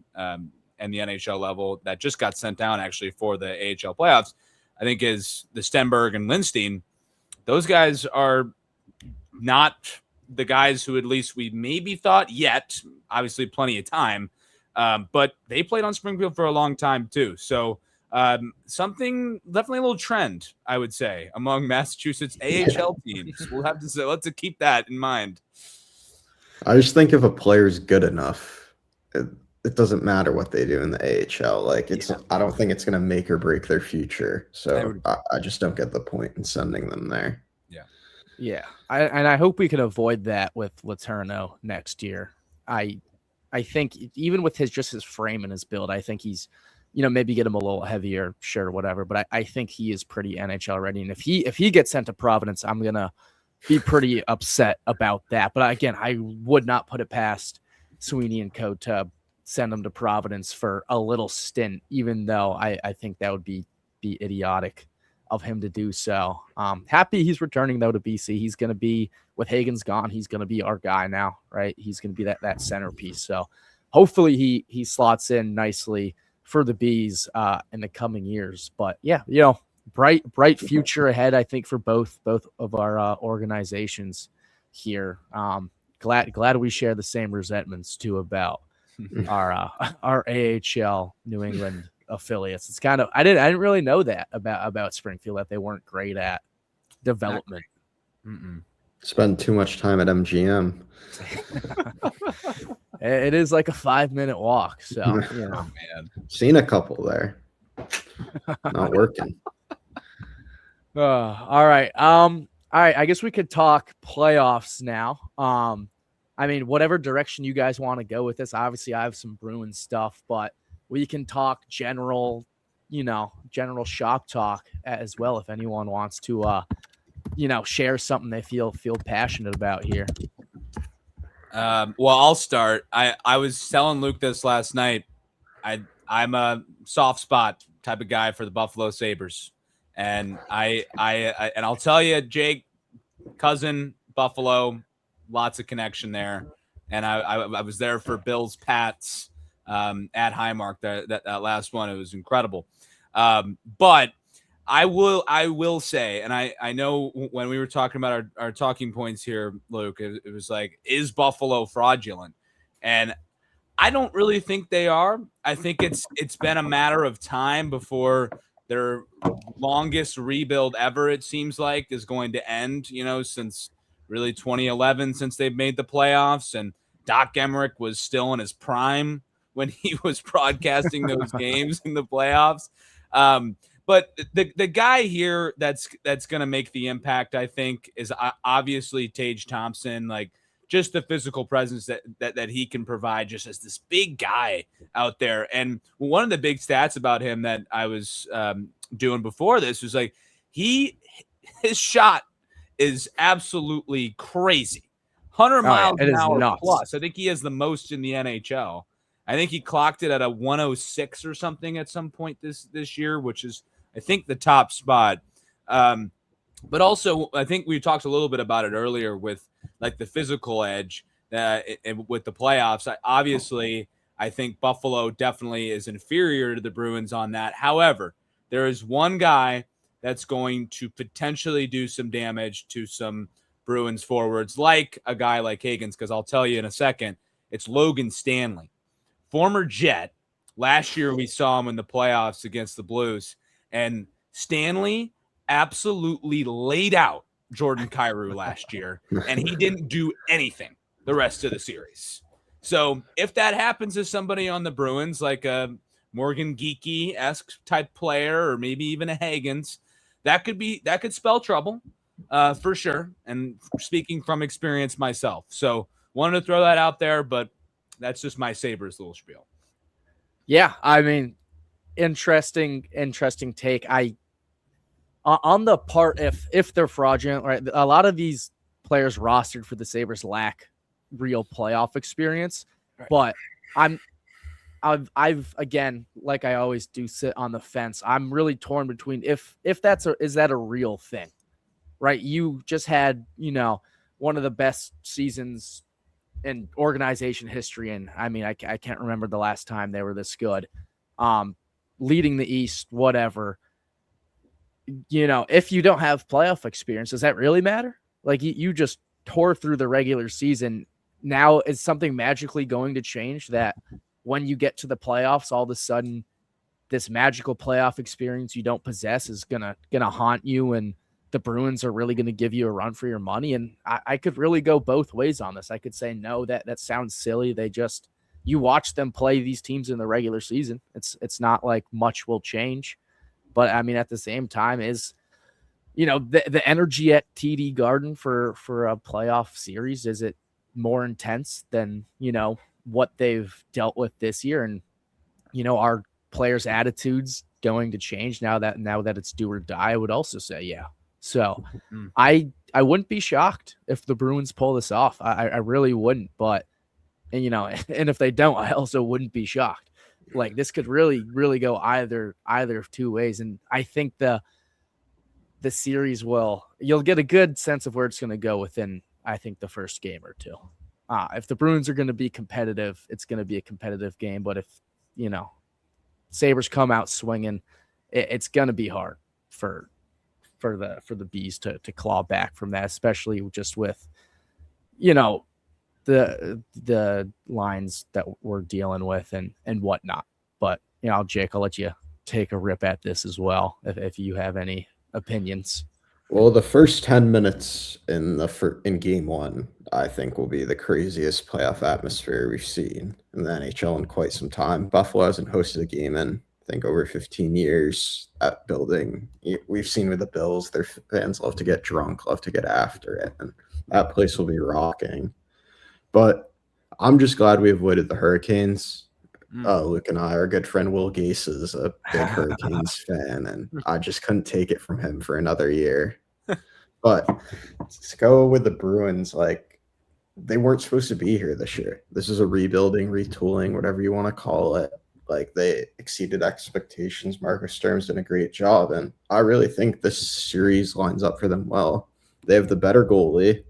in the NHL level that just got sent down actually for the AHL playoffs, I think is the Stenberg and Lindstein. Those guys are not the guys who at least we maybe thought yet, obviously plenty of time, but they played on Springfield for a long time too. So something, definitely a little trend, I would say, among Massachusetts AHL teams. We'll have to say, let's keep that in mind. I just think if a player is good enough, it doesn't matter what they do in the AHL. Like I don't think it's going to make or break their future. So I just don't get the point in sending them there. Yeah. I hope we can avoid that with Letourneau next year. I think even with his frame and his build, I think he's, maybe get him a little heavier, sure, whatever. But I think he is pretty NHL ready. And if he gets sent to Providence, I'm going to be pretty upset about that. But again, I would not put it past Sweeney and co to send him to Providence for a little stint, even though I think that would be idiotic of him to do so. Happy he's returning though to BC. He's going to be, with Hagens gone, he's going to be our guy now, right? He's going to be that centerpiece. So hopefully he slots in nicely for the Bees in the coming years. But yeah, bright future ahead, I think, for both of our organizations here. Glad we share the same resentments too about our AHL New England affiliates. It's kind of I didn't really know that about Springfield, that they weren't great at development. Spend too much time at MGM. It is like a 5-minute walk. So you know. Oh, man. Seen a couple there. Not working. All right. All right. I guess we could talk playoffs now. I mean, whatever direction you guys want to go with this. Obviously, I have some Bruins stuff, but we can talk general shop talk as well if anyone wants to, share something they feel passionate about here. Well, I'll start. I was telling Luke this last night. I'm a soft spot type of guy for the Buffalo Sabres. And I'll tell you, Jake, cousin, Buffalo, lots of connection there. And I was there for Bill's Pats at Highmark, that last one. It was incredible. But I will say, and I know when we were talking about our talking points here, Luke, it was like, is Buffalo fraudulent? And I don't really think they are. I think it's been a matter of time before their longest rebuild ever, it seems like, is going to end, since really 2011, since they've made the playoffs. And Doc Emmerich was still in his prime when he was broadcasting those games in the playoffs. But the guy here that's going to make the impact, I think, is obviously Tage Thompson. Like, just the physical presence that he can provide, just as this big guy out there. And one of the big stats about him that I was doing before this was like, his shot is absolutely crazy. 100 miles an hour plus. I think he has the most in the NHL. I think he clocked it at a 106 or something at some point this year, which is, I think, the top spot. But also, I think we talked a little bit about it earlier with like the physical edge with the playoffs. I think Buffalo definitely is inferior to the Bruins on that. However, there is one guy that's going to potentially do some damage to some Bruins forwards, like a guy like Higgins, because I'll tell you in a second, it's Logan Stanley, former Jet. Last year we saw him in the playoffs against the Blues, and Stanley absolutely laid out Jordan Kyrou last year, and he didn't do anything the rest of the series. So if that happens to somebody on the Bruins, like a Morgan Geekie-esque type player, or maybe even a Higgins, that could spell trouble for sure. And speaking from experience myself. So wanted to throw that out there, but that's just my Sabres little spiel. Yeah, I mean, interesting take. On the part, if they're fraudulent, right? A lot of these players rostered for the Sabres lack real playoff experience, right. But I've again, like I always do, sit on the fence. I'm really torn between is that a real thing, right? You just had, one of the best seasons in organization history. And I mean, I can't remember the last time they were this good, leading the East, whatever. If you don't have playoff experience, does that really matter? Like, you just tore through the regular season. Now is something magically going to change that when you get to the playoffs, all of a sudden this magical playoff experience you don't possess is gonna haunt you, and the Bruins are really gonna give you a run for your money? And I could really go both ways on this. I could say, no, that sounds silly. You watch them play these teams in the regular season. It's not like much will change. But I mean, at the same time, is the energy at TD Garden for a playoff series, is it more intense than what they've dealt with this year? And are players' attitudes going to change now that it's do or die? I would also say, yeah. So I wouldn't be shocked if the Bruins pull this off. I really wouldn't. But and if they don't, I also wouldn't be shocked. Like, this could really, really go either of two ways. And I think the series you'll get a good sense of where it's going to go within, I think, the first game or two. If the Bruins are going to be competitive, it's going to be a competitive game. But if, Sabres come out swinging, it's going to be hard for the Bees to claw back from that, especially just with, the lines that we're dealing with and whatnot. But Jake, I'll let you take a rip at this as well if you have any opinions. Well, the first 10 minutes in game one, I think will be the craziest playoff atmosphere we've seen in the NHL in quite some time. Buffalo hasn't hosted a game in, I think, over 15 years. That building, we've seen with the Bills, their fans love to get drunk, love to get after it, and that place will be rocking. But I'm just glad we avoided the Hurricanes. Luke and I, our good friend Will Gase is a big Hurricanes fan, and I just couldn't take it from him for another year. But to go with the Bruins, like, they weren't supposed to be here this year. This is a rebuilding, retooling, whatever you want to call it. Like, they exceeded expectations. Marcus Sturm's did a great job, and I really think this series lines up for them well. They have the better goalie.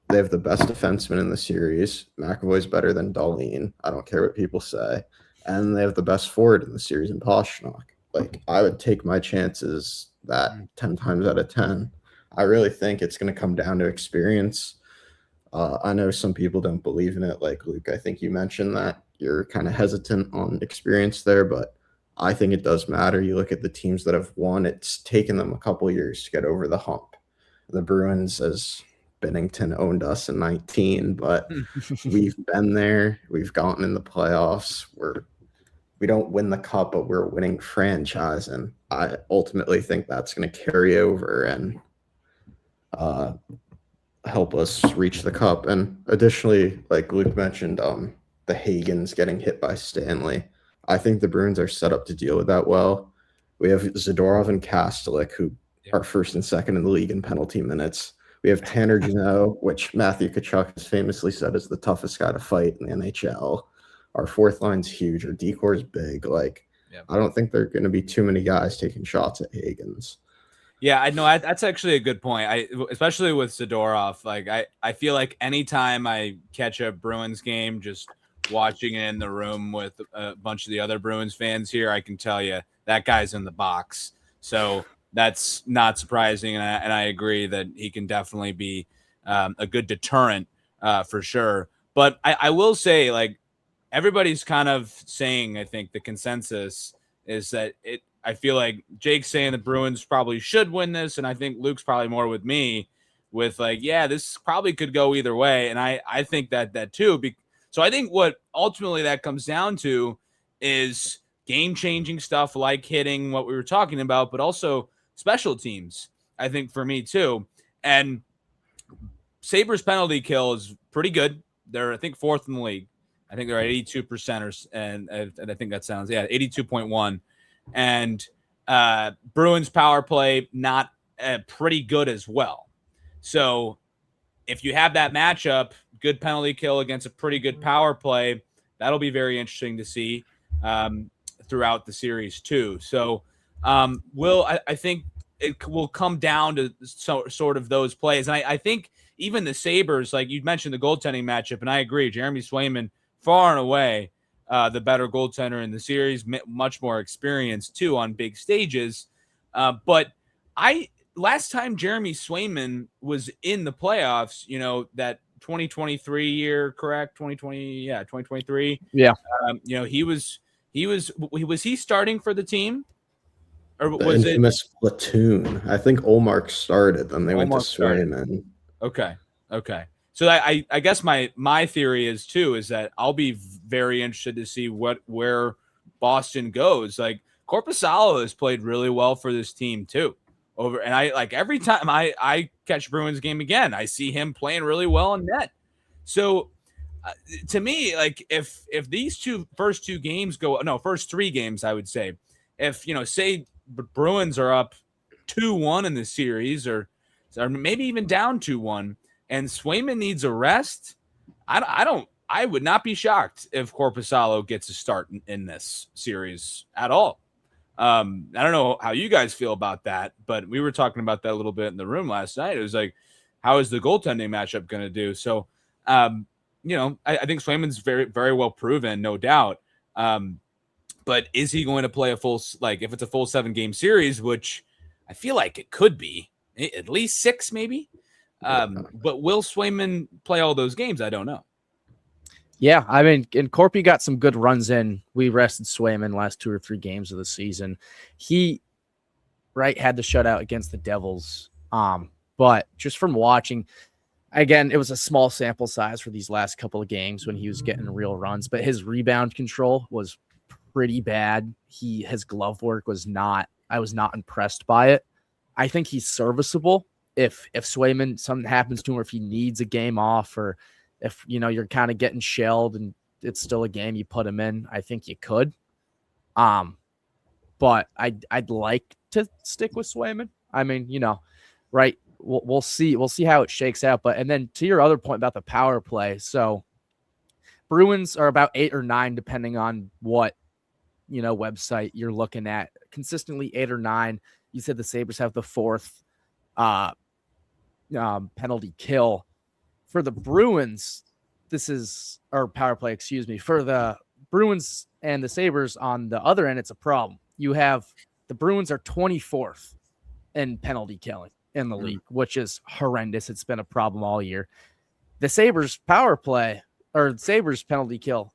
They have the best defenseman in the series. McAvoy's better than Dahlin. I don't care what people say. And they have the best forward in the series in Pastrnak. Like, I would take my chances that 10 times out of 10. I really think it's going to come down to experience. I know some people don't believe in it. Like, Luke, I think you mentioned that you're kind of hesitant on experience there, but I think it does matter. You look at the teams that have won, it's taken them a couple years to get over the hump. The Bruins, as Bennington owned us in 19, but we've been there. We've gotten in the playoffs. We don't win the cup, but we're a winning franchise, and I ultimately think that's going to carry over and help us reach the cup. And additionally, like Luke mentioned, the Hagans getting hit by Stanley. I think the Bruins are set up to deal with that well. We have Zadorov and Kastelik, who are first and second in the league in penalty minutes. We have Tanner Jeannot, which Matthew Tkachuk has famously said is the toughest guy to fight in the NHL. Our fourth line's huge. Our decor is big. Like, I don't think there are going to be too many guys taking shots at Hagans. Yeah, I know that's actually a good point. Especially with Zadorov. Like, I feel like anytime I catch a Bruins game, just watching it in the room with a bunch of the other Bruins fans here, I can tell you that guy's in the box. So that's not surprising, and I agree that he can definitely be a good deterrent for sure. But I will say, like, everybody's kind of saying, I think the consensus is that I feel like Jake's saying the Bruins probably should win this, and I think Luke's probably more with me with, like, yeah, this probably could go either way, and I think that too. So I think what ultimately that comes down to is game-changing stuff like hitting, what we were talking about, but also special teams, I think, for me too. And Sabres penalty kill is pretty good. They're, I think, fourth in the league. I think they're at 82%, and I think that sounds, 82.1. And Bruins power play, not pretty good as well. So if you have that matchup, good penalty kill against a pretty good power play, that'll be very interesting to see throughout the series too. So I think it will come down to sort of those plays. And I think even the Sabres, like you mentioned, the goaltending matchup, and I agree, Jeremy Swayman, far and away the better goaltender in the series, much more experienced too on big stages. But last time Jeremy Swayman was in the playoffs, that 2023 year, correct? 2023. Yeah. Was he starting for the team? Or the was infamous platoon? I think Olmark started, then they went to Swayman. Okay. So I guess my theory is that I'll be very interested to see where Boston goes. Like, Korpisalo has played really well for this team too. And I, like, every time I catch Bruins game again, I see him playing really well in net. So to me, like, if these first three games, I would say, if say Bruins are up 2-1 in the series, or maybe even down 2-1, and Swayman needs a rest, I would not be shocked if Korpisalo gets a start in this series at all. I don't know how you guys feel about that, but we were talking about that a little bit in the room last night. It was like, how is the goaltending matchup going to do? So, I think Swayman's very, very well proven, no doubt. But is he going to play if it's a full 7-game series, which I feel like it could be at least 6, maybe. But will Swayman play all those games? I don't know. Yeah, I mean, and Corpy got some good runs in. We rested Swayman last 2 or 3 games of the season. He had the shutout against the Devils. But just from watching, again, it was a small sample size for these last couple of games when he was getting real runs, but his rebound control was pretty bad. His glove work was not, I was not impressed by it. I think he's serviceable if Swayman, something happens to him, or if he needs a game off, or if, you're kind of getting shelled and it's still a game, you put him in. I think you could. But I'd like to stick with Swayman. I mean, right. We'll see. We'll see how it shakes out. But, and then to your other point about the power play. So Bruins are about 8 or 9, depending on what, website you're looking at. Consistently 8 or 9. You said the Sabres have the 4th penalty kill. For the Bruins, or power play, excuse me. For the Bruins and the Sabres on the other end, it's a problem. You have the Bruins are 24th in penalty killing in the league, which is horrendous. It's been a problem all year. The Sabres power play, or Sabres penalty kill,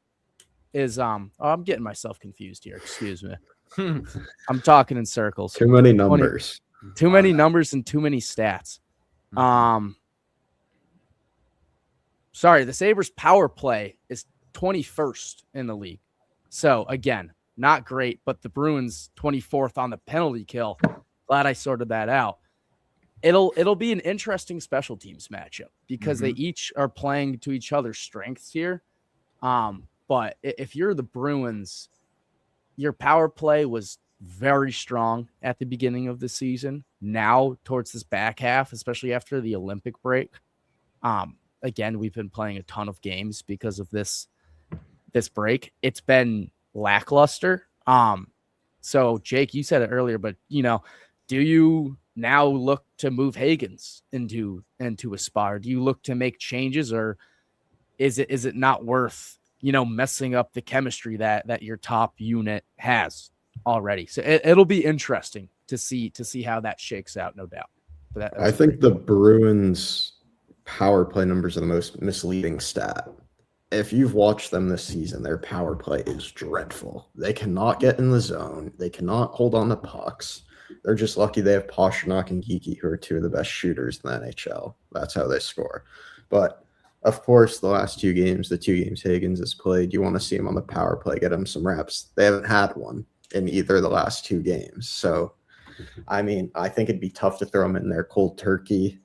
is I'm getting myself confused here. Excuse me. I'm talking in circles. Too many numbers. Too many numbers and too many stats. Sorry, the Sabres power play is 21st in the league. So again, not great, but the Bruins 24th on the penalty kill. Glad I sorted that out. It'll be an interesting special teams matchup because they each are playing to each other's strengths here. But if you're the Bruins, your power play was very strong at the beginning of the season. Now towards this back half, especially after the Olympic break, again, we've been playing a ton of games because of this break. It's been lackluster. So Jake, you said it earlier, but do you now look to move Hagens into a spot? Or do you look to make changes, or is it not worth messing up the chemistry that your top unit has already? So it'll be interesting to see how that shakes out, no doubt. But I think the Bruins power play numbers are the most misleading stat. If you've watched them this season, their power play is dreadful. They cannot get in the zone. They cannot hold on to pucks. They're just lucky they have Pastrnak and Geeky, who are 2 of the best shooters in the NHL. That's how they score. But, of course, the last 2 games, the 2 games Hagens has played, you want to see him on the power play, get him some reps. They haven't had one in either of the last 2 games. So, I mean, I think it'd be tough to throw him in there cold turkey,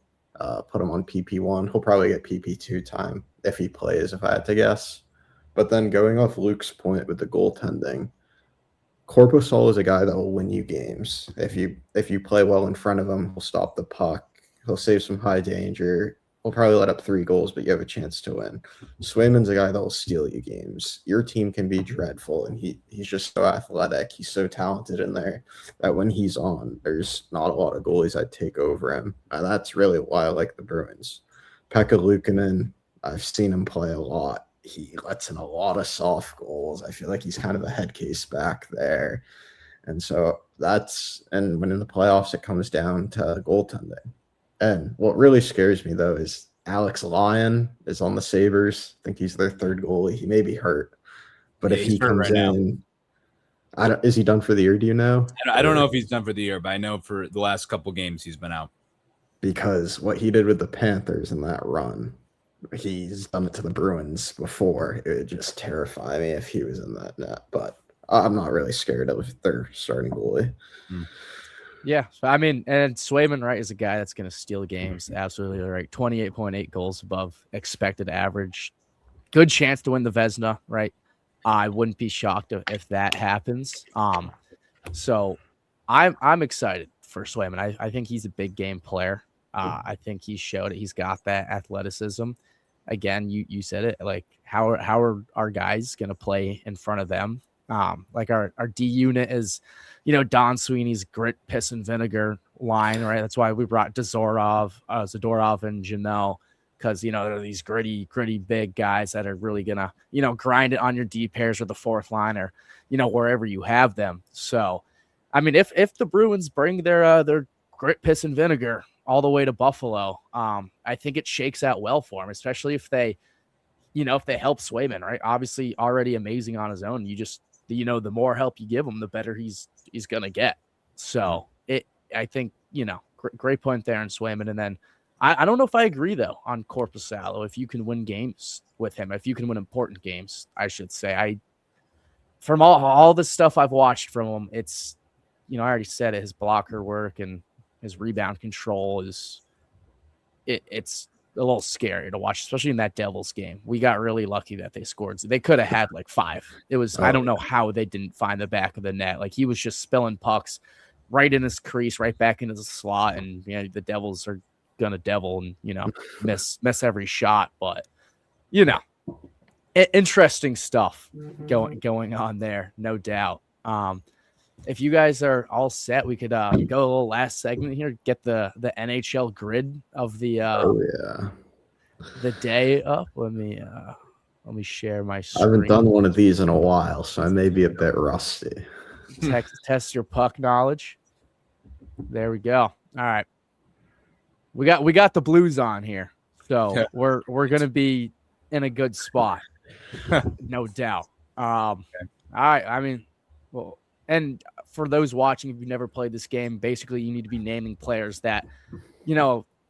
put him on PP1. He'll probably get PP2 time if he plays, if I had to guess. But then going off Luke's point with the goaltending, Korpisalo is a guy that will win you games. If you play well in front of him, he'll stop the puck. He'll save some high danger. He'll probably let up 3 goals, but you have a chance to win. Swayman's a guy that will steal you games. Your team can be dreadful, and he's just so athletic. He's so talented in there that when he's on, there's not a lot of goalies I'd take over him. And that's really why I like the Bruins. Pekka Luukkonen, I've seen him play a lot. He lets in a lot of soft goals. I feel like he's kind of a head case back there. And so and when in the playoffs, it comes down to goaltending. And what really scares me, though, is Alex Lyon is on the Sabres. I think he's their 3rd goalie. He may be hurt. But if he comes in, is he done for the year, do you know? I don't know if he's done for the year, but I know for the last couple games he's been out. Because what he did with the Panthers in that run, he's done it to the Bruins before. It would just terrify me if he was in that net. But I'm not really scared of their starting goalie. Yeah, I mean, and Swayman, right, is a guy that's going to steal games. Absolutely right. 28.8 goals above expected average. Good chance to win the Vezina, right? I wouldn't be shocked if that happens. So I'm excited for Swayman. I think he's a big game player. I think he showed it. He's got that athleticism. Again, you said it. Like, how are our guys going to play in front of them? Like our D unit is, Don Sweeney's grit, piss, and vinegar line, right? That's why we brought Zadorov, and Janelle, because they're these gritty big guys that are really gonna grind it on your D pairs or the 4th line, or wherever you have them. So, I mean, if the Bruins bring their grit, piss, and vinegar all the way to Buffalo, I think it shakes out well for them, especially if they if they help Swayman, right? Obviously already amazing on his own. You just, the more help you give him, the better he's going to get. So I think, great point there on Swayman. And then I don't know if I agree though on Korpisalo. If you can win games with him, if you can win important games, I should say, from all the stuff I've watched from him, it's, I already said it, his blocker work and his rebound control it's a little scary to watch, especially in that Devils game. We got really lucky that they scored. They could have had like 5. It was, I don't know how they didn't find the back of the net. Like he was just spilling pucks right in his crease, right back into the slot. And the Devils are going to devil and, miss every shot. But, interesting stuff going on there. No doubt. If you guys are all set, we could go a little last segment here, get the NHL grid of the the day up. Let me share my screen. I haven't done one of these in a while, so I may be a bit rusty. Test your puck knowledge. There we go. All right. We got the Blues on here. So we're gonna be in a good spot. No doubt. All right. I mean, well, and for those watching, if you've never played this game, basically you need to be naming players that,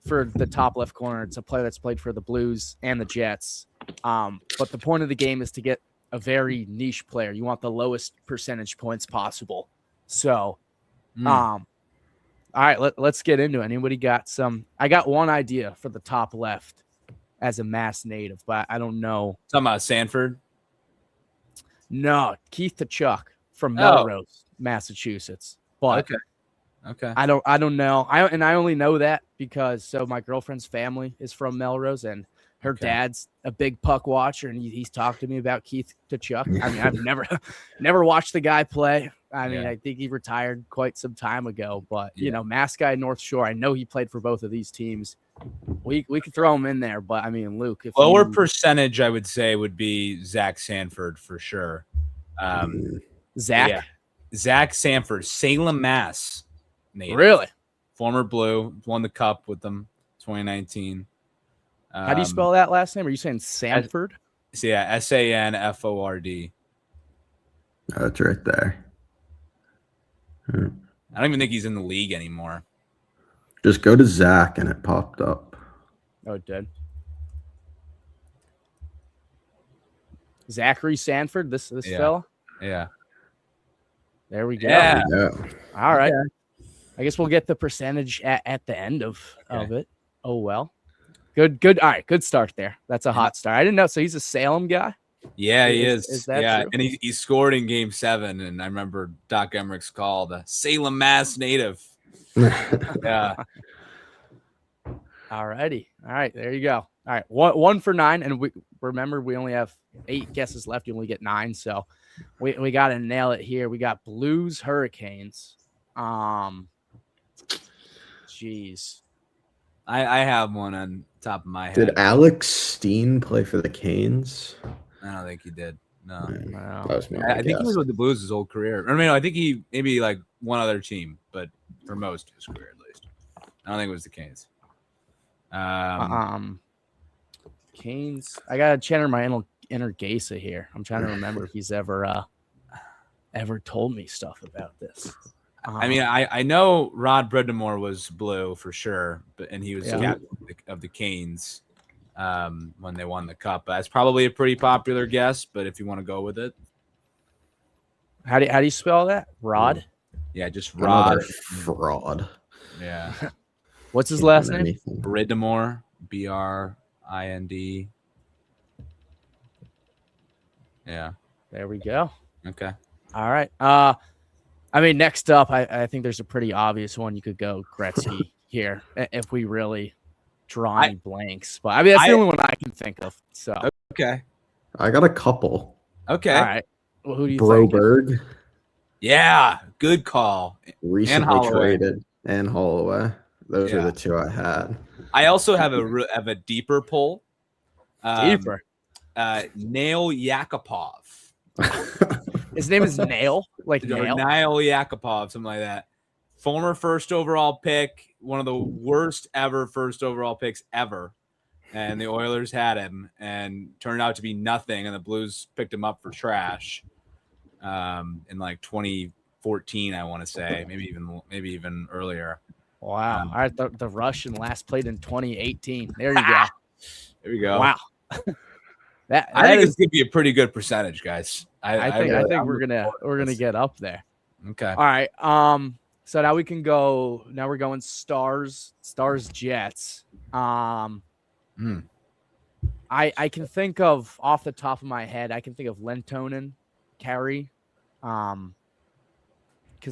for the top left corner, it's a player that's played for the Blues and the Jets. But the point of the game is to get a very niche player. You want the lowest percentage points possible. So, all right, let's get into it. Anybody got some? I got one idea for the top left as a Mass native, but I don't know. Talking about Sanford? No, Keith Tkachuk from Melrose, Massachusetts. But okay. I don't know. I only know that because my girlfriend's family is from Melrose and her dad's a big puck watcher and he's talked to me about Keith Tkachuk. I mean, I've never watched the guy play. I mean, I think he retired quite some time ago, but Mass guy, North Shore. I know he played for both of these teams. We could throw him in there, but I mean, Luke, if lower percentage, I would say would be Zach Sanford for sure. Zach Sanford, Salem, Mass. Native. Really? Former Blue, won the cup with them 2019. How do you spell that last name? Are you saying Sanford? Sanford. Oh, it's right there. I don't even think he's in the league anymore. Just go to Zach and it popped up. Oh, it did. Zachary Sanford, this fella? Yeah. There we go. Yeah. All right. I guess we'll get the percentage at the end of it. Oh, well. Good. All right. Good start there. That's a hot start. I didn't know. So he's a Salem guy? Yeah, he is. Is that true? And he scored in Game 7, and I remember Doc Emmerich's call, the Salem, Mass native. Yeah. All righty. All right. There you go. All right. One for 9. And we only have 8 guesses left. You only get 9. So we got to nail it here. We got Blues, Hurricanes. Jeez. I have one on top of my head. Did Alex Steen play for the Canes? I don't think he did. No. That was my I think he was with the Blues his whole career. I mean, I think he maybe like one other team, but for most of his career at least. I don't think it was the Canes. Canes. I gotta channel my inner Gesa here. I'm trying to remember if he's ever told me stuff about this. I mean, I know Rod Bredemore was Blue for sure, and he was captain of the Canes when they won the cup. That's probably a pretty popular guess, but if you want to go with it, how do you spell that? Rod? Yeah, just Rod. Another fraud. Yeah. What's his last name? Bredemore. Brind. Yeah. There we go. Okay. All right. I mean, next up, I think there's a pretty obvious one. You could go Gretzky here if we really draw any blanks. But I mean, that's the only one I can think of. So okay. I got a couple. Okay. All right. Well, who do you Broberg. think? Yeah. Good call. Recently traded. And Holloway. Those are the 2 I had. I also have a deeper pull. Deeper. Nail Yakupov. His name is Nail, like Nail Yakupov, something like that. Former first overall pick, one of the worst ever first overall picks ever. and the Oilers had him, and turned out to be nothing, and the Blues picked him up for trash in like 2014, I want to say, maybe even earlier. Wow. All right, the Russian last played in 2018. There you go. There we go. Wow. I think it's gonna be a pretty good percentage, guys. I think we're gonna get up there. Okay. All right. So now we can go. Now we're going Stars Jets. I can think of, off the top of my head, I can think of Lentonen, Carey, because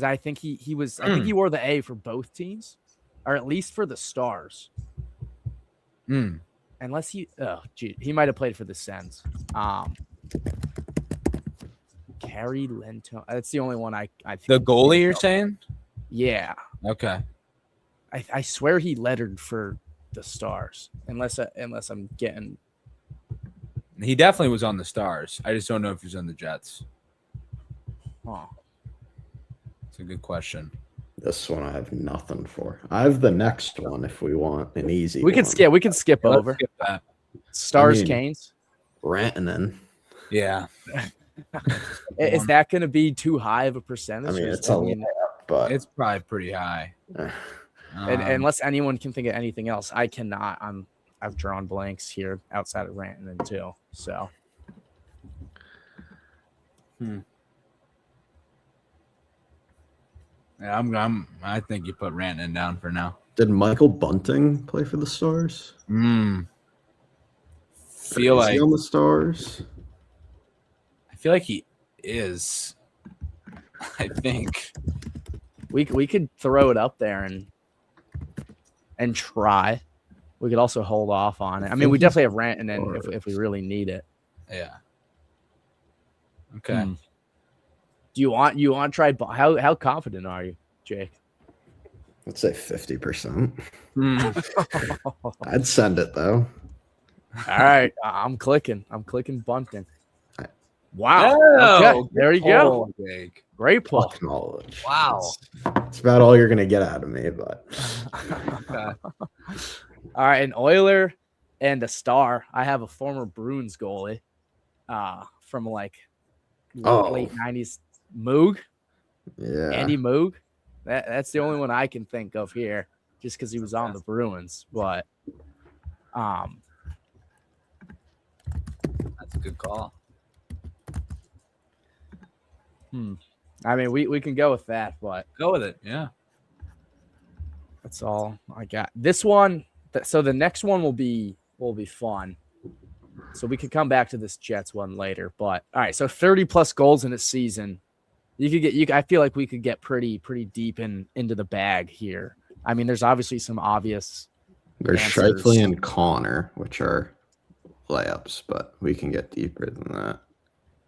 I think he was. I think he wore the A for both teams, or at least for the Stars. Unless he might have played for the Sens. Carey Lentonen. That's the only one I think. The goalie, you're saying? Yeah. Okay. I swear he lettered for the Stars, unless I'm getting. He definitely was on the Stars. I just don't know if he was on the Jets. Oh, It's a good question. This one I have nothing for. I have the next one if we want an easy. we can skip. We can skip Let's over skip that. Stars Canes. Rantanen. Yeah. Is that going to be too high of a percentage? I mean, it's a lot, but It's probably pretty high. and unless anyone can think of anything else, I cannot. I've drawn blanks here outside of Rantanen too. So. Yeah, I think you put Rantanen down for now. did Michael Bunting play for the Stars? Feel Is like he on the Stars? I feel like he is. I think We could throw it up there and try. We could also hold off on it. I mean, we definitely have Rantanen if we really need it. Yeah. Okay. Do you want to try? How confident are you, Jake? Let's say 50%. I'd send it though. All right, I'm clicking Bunting. Wow. Oh, Okay, there you go. Jake. Great pull. Fuck knowledge. Wow. It's about all you're gonna get out of me, but All right, an Oiler and a Star. I have a former Bruins goalie from like late 90s. Moog. yeah. Andy Moog. That's the only one I can think of here, just because he was on the Bruins. But That's a good call. I mean, we can go with that, but Go with it. Yeah. that's all I got. This one, so the next one will be fun. So we could come back to this Jets one later. But all right, so 30 plus goals in a season. I feel like we could get pretty deep into the bag here. I mean, there's obviously some obvious. There's answers. Shifley and Connor, which are layups, but we can get deeper than that.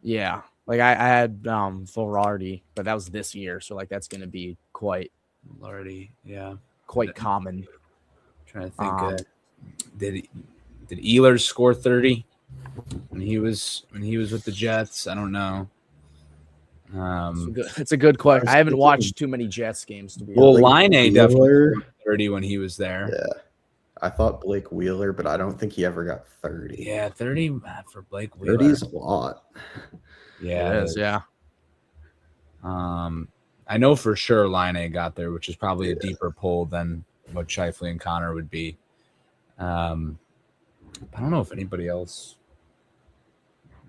Yeah. Like I had Velarde, but that was this year, so like that's going to be quite common. Trying to think, did Ehlers score 30 when he was with the Jets? I don't know. It's a good question. I haven't watched too many Jets games to be honest. Well, Line definitely scored 30 when he was there. Yeah. I thought Blake Wheeler, but I don't think he ever got 30. Yeah, 30 for Blake Wheeler. 30 is a lot. Yeah, it is. Yeah. I know for sure Line got there, which is probably a deeper pull than what Shifley and Connor would be. I don't know if anybody else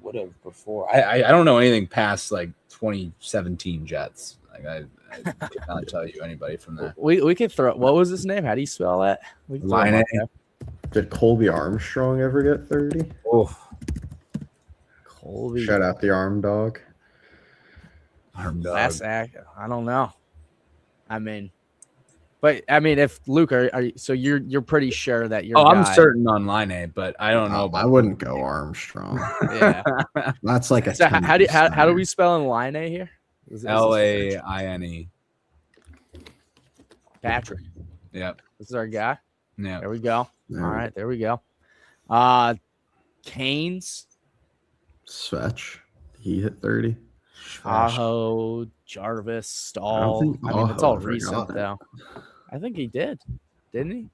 would have before. I don't know anything past like 2017 Jets. Like I could not tell you anybody from there. We could throw. What was his name? How do you spell that? Line. Did Colby Armstrong ever get 30? Oh, Colby. Shout out the arm dog. Last act. I don't know. I mean, if Luke, are you, so you're pretty sure that you're. I'm certain on Line, but I don't know. I wouldn't go Armstrong. Yeah, that's like a. So how do we spell in Line here? Laine. Patrick. Yep. This is our guy. Yeah. There we go. Yeah. All right, there we go. Canes. Svetch. He hit 30. Aho, Jarvis, Stahl. I mean, it's all recent though. I think he did, didn't he?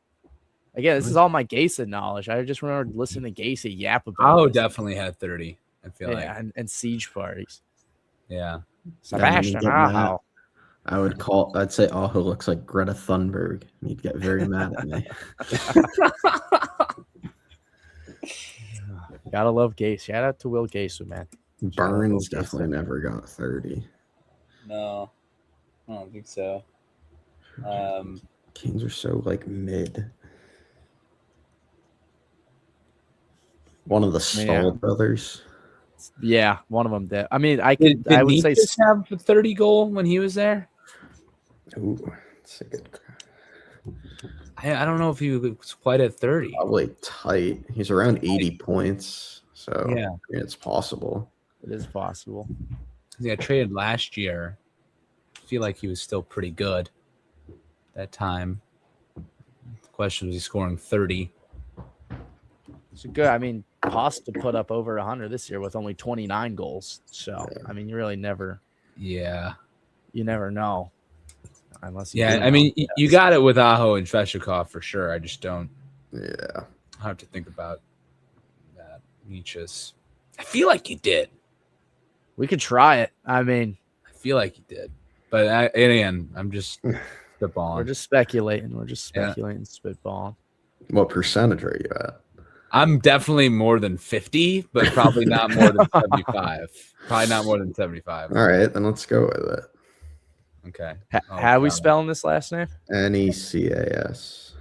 Again, this is all my Gasa knowledge. I just remember listening to Gasa yap about Aho this. definitely had 30. I feel like. And siege parties. Yeah. Sebastian Aho. I'd say Aho looks like Greta Thunberg. And he'd get very mad at me. Gotta love Gase. Shout out to Will Gase, man. Burns definitely never got 30. No, I don't think so. Kings are so like mid. One of the Stahl brothers. Yeah, one of them did. I mean, I would say have a 30 goal when he was there. Ooh, that's a good. I don't know if he was quite at 30. Probably tight. He's around 80 points, so yeah, it's possible. It is possible. He got traded last year. I feel like he was still pretty good that time. The question was, he scoring 30? So good. I mean, Pasta put up over 100 this year with only 29 goals. So I mean, you really never. Yeah. You never know. Unless I mean, you got it with Aho and Svechnikov for sure. I just don't. Yeah. I have to think about that. Nietzsche's. I feel like you did. We could try it. I mean, I feel like you did. But again, I'm just spitballing. We're just speculating. Spitballing. What percentage are you at? I'm definitely more than 50, but probably not more than 75. Probably not more than 75. All right, then let's go with it. Okay. How are we spelling this last name? Necas.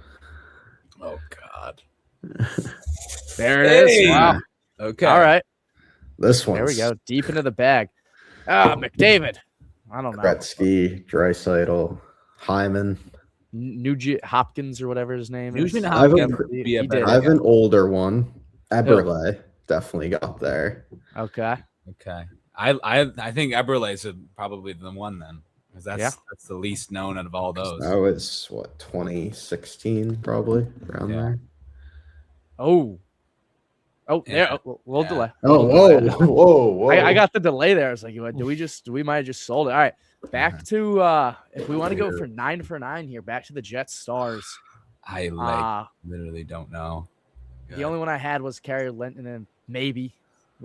Oh, God. There it is. Wow. Okay. All right. This one. There we go. Deep into the bag. McDavid. I don't know. Gretzky, Draisaitl, Hyman. Nugent Hopkins or whatever his name is. I have an older one. Eberle definitely got there. Okay. I think Eberle is probably the one then, because that's the least known out of all those. That was 2016 probably around there. Oh, there. We'll delay. Whoa! I got the delay there. I was like, we might have just sold it. All right, back to if we want to go for 9 for 9 here, back to the Jets Stars. I literally don't know. The only one I had was Carrier Linton, and maybe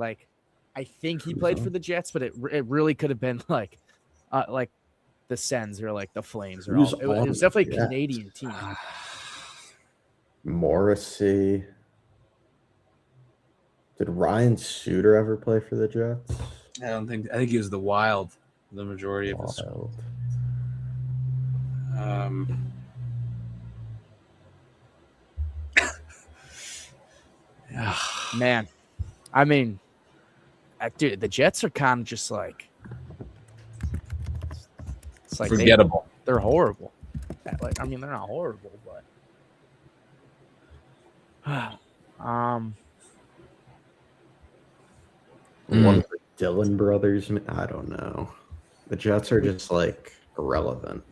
I think he played for the Jets, but it really could have been like the Sens or like the Flames or all. It was definitely a Canadian team. Morrissey. Did Ryan Suter ever play for the Jets? I think he was the Wild the majority of his. Man, I mean, dude, the Jets are kind of just like it's like forgettable. They're horrible. I mean, they're not horrible, but one of the Dillon brothers. I don't know. The Jets are just like irrelevant.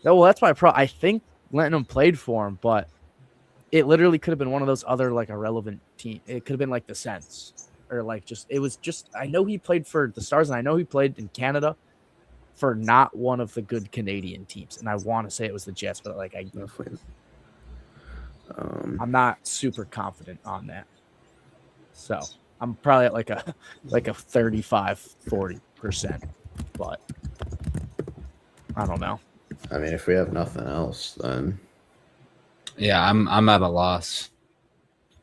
No, well, that's my problem. I think Lennon played for him, but it literally could have been one of those other like irrelevant team. It could have been like the Sens or like it was just. I know he played for the Stars, and I know he played in Canada for not one of the good Canadian teams. And I want to say it was the Jets, but like I'm not super confident on that. So I'm probably at like a 35-40%, but I don't know. I mean, if we have nothing else, then yeah, I'm at a loss.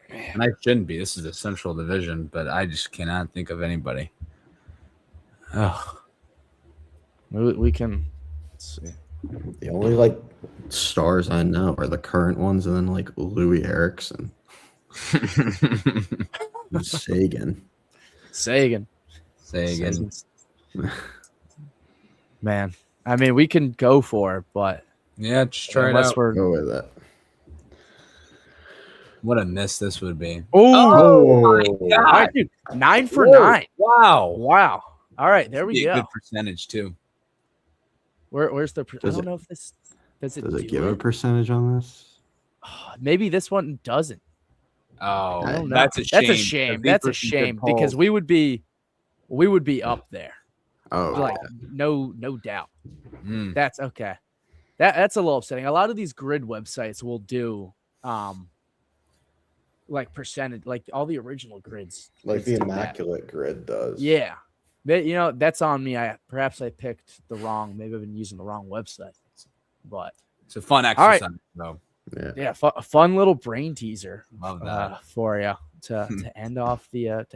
And I shouldn't be. This is the Central Division, but I just cannot think of anybody. Oh, we can. Let's see. The only like Stars I know are the current ones, and then like Louis Eriksson, Sagan. Man, I mean, we can go for it, but yeah, just try it out. Go with it. What a miss this would be. Oh my God. Dude, 9 for 9. Wow. All right, there we go. Good percentage too. Where's the? I don't know if this does it give a percentage on this. Maybe this one doesn't. Oh, I don't know. That's a shame. That's a shame because we would be up there. Oh, like no doubt. That's okay. That's a little upsetting. A lot of these grid websites will do like percentage, like all the original grids. Like the Immaculate Grid does. Yeah. That's on me. Perhaps I picked the wrong, maybe I've been using the wrong website. But it's a fun exercise, though. Yeah, a fun little brain teaser for you to end off the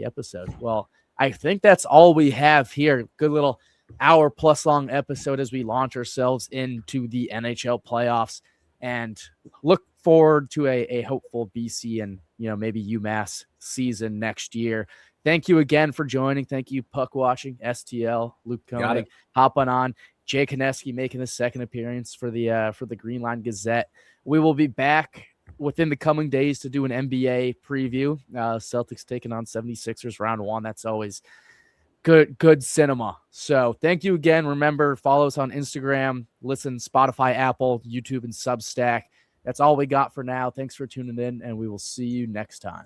episode. Well, I think that's all we have here. Good little hour plus long episode as we launch ourselves into the NHL playoffs and look forward to a hopeful BC and maybe UMass season next year. Thank you again for joining. Thank you, Puck Watching STL, Luke Koenig hopping on, Jake Hanieski making his second appearance for the Green Line Gazette. We will be back within the coming days to do an NBA preview. Celtics taking on 76ers round 1. That's always good cinema. So thank you again. Remember, follow us on Instagram, listen, Spotify, Apple, YouTube, and Substack. That's all we got for now. Thanks for tuning in, and we will see you next time.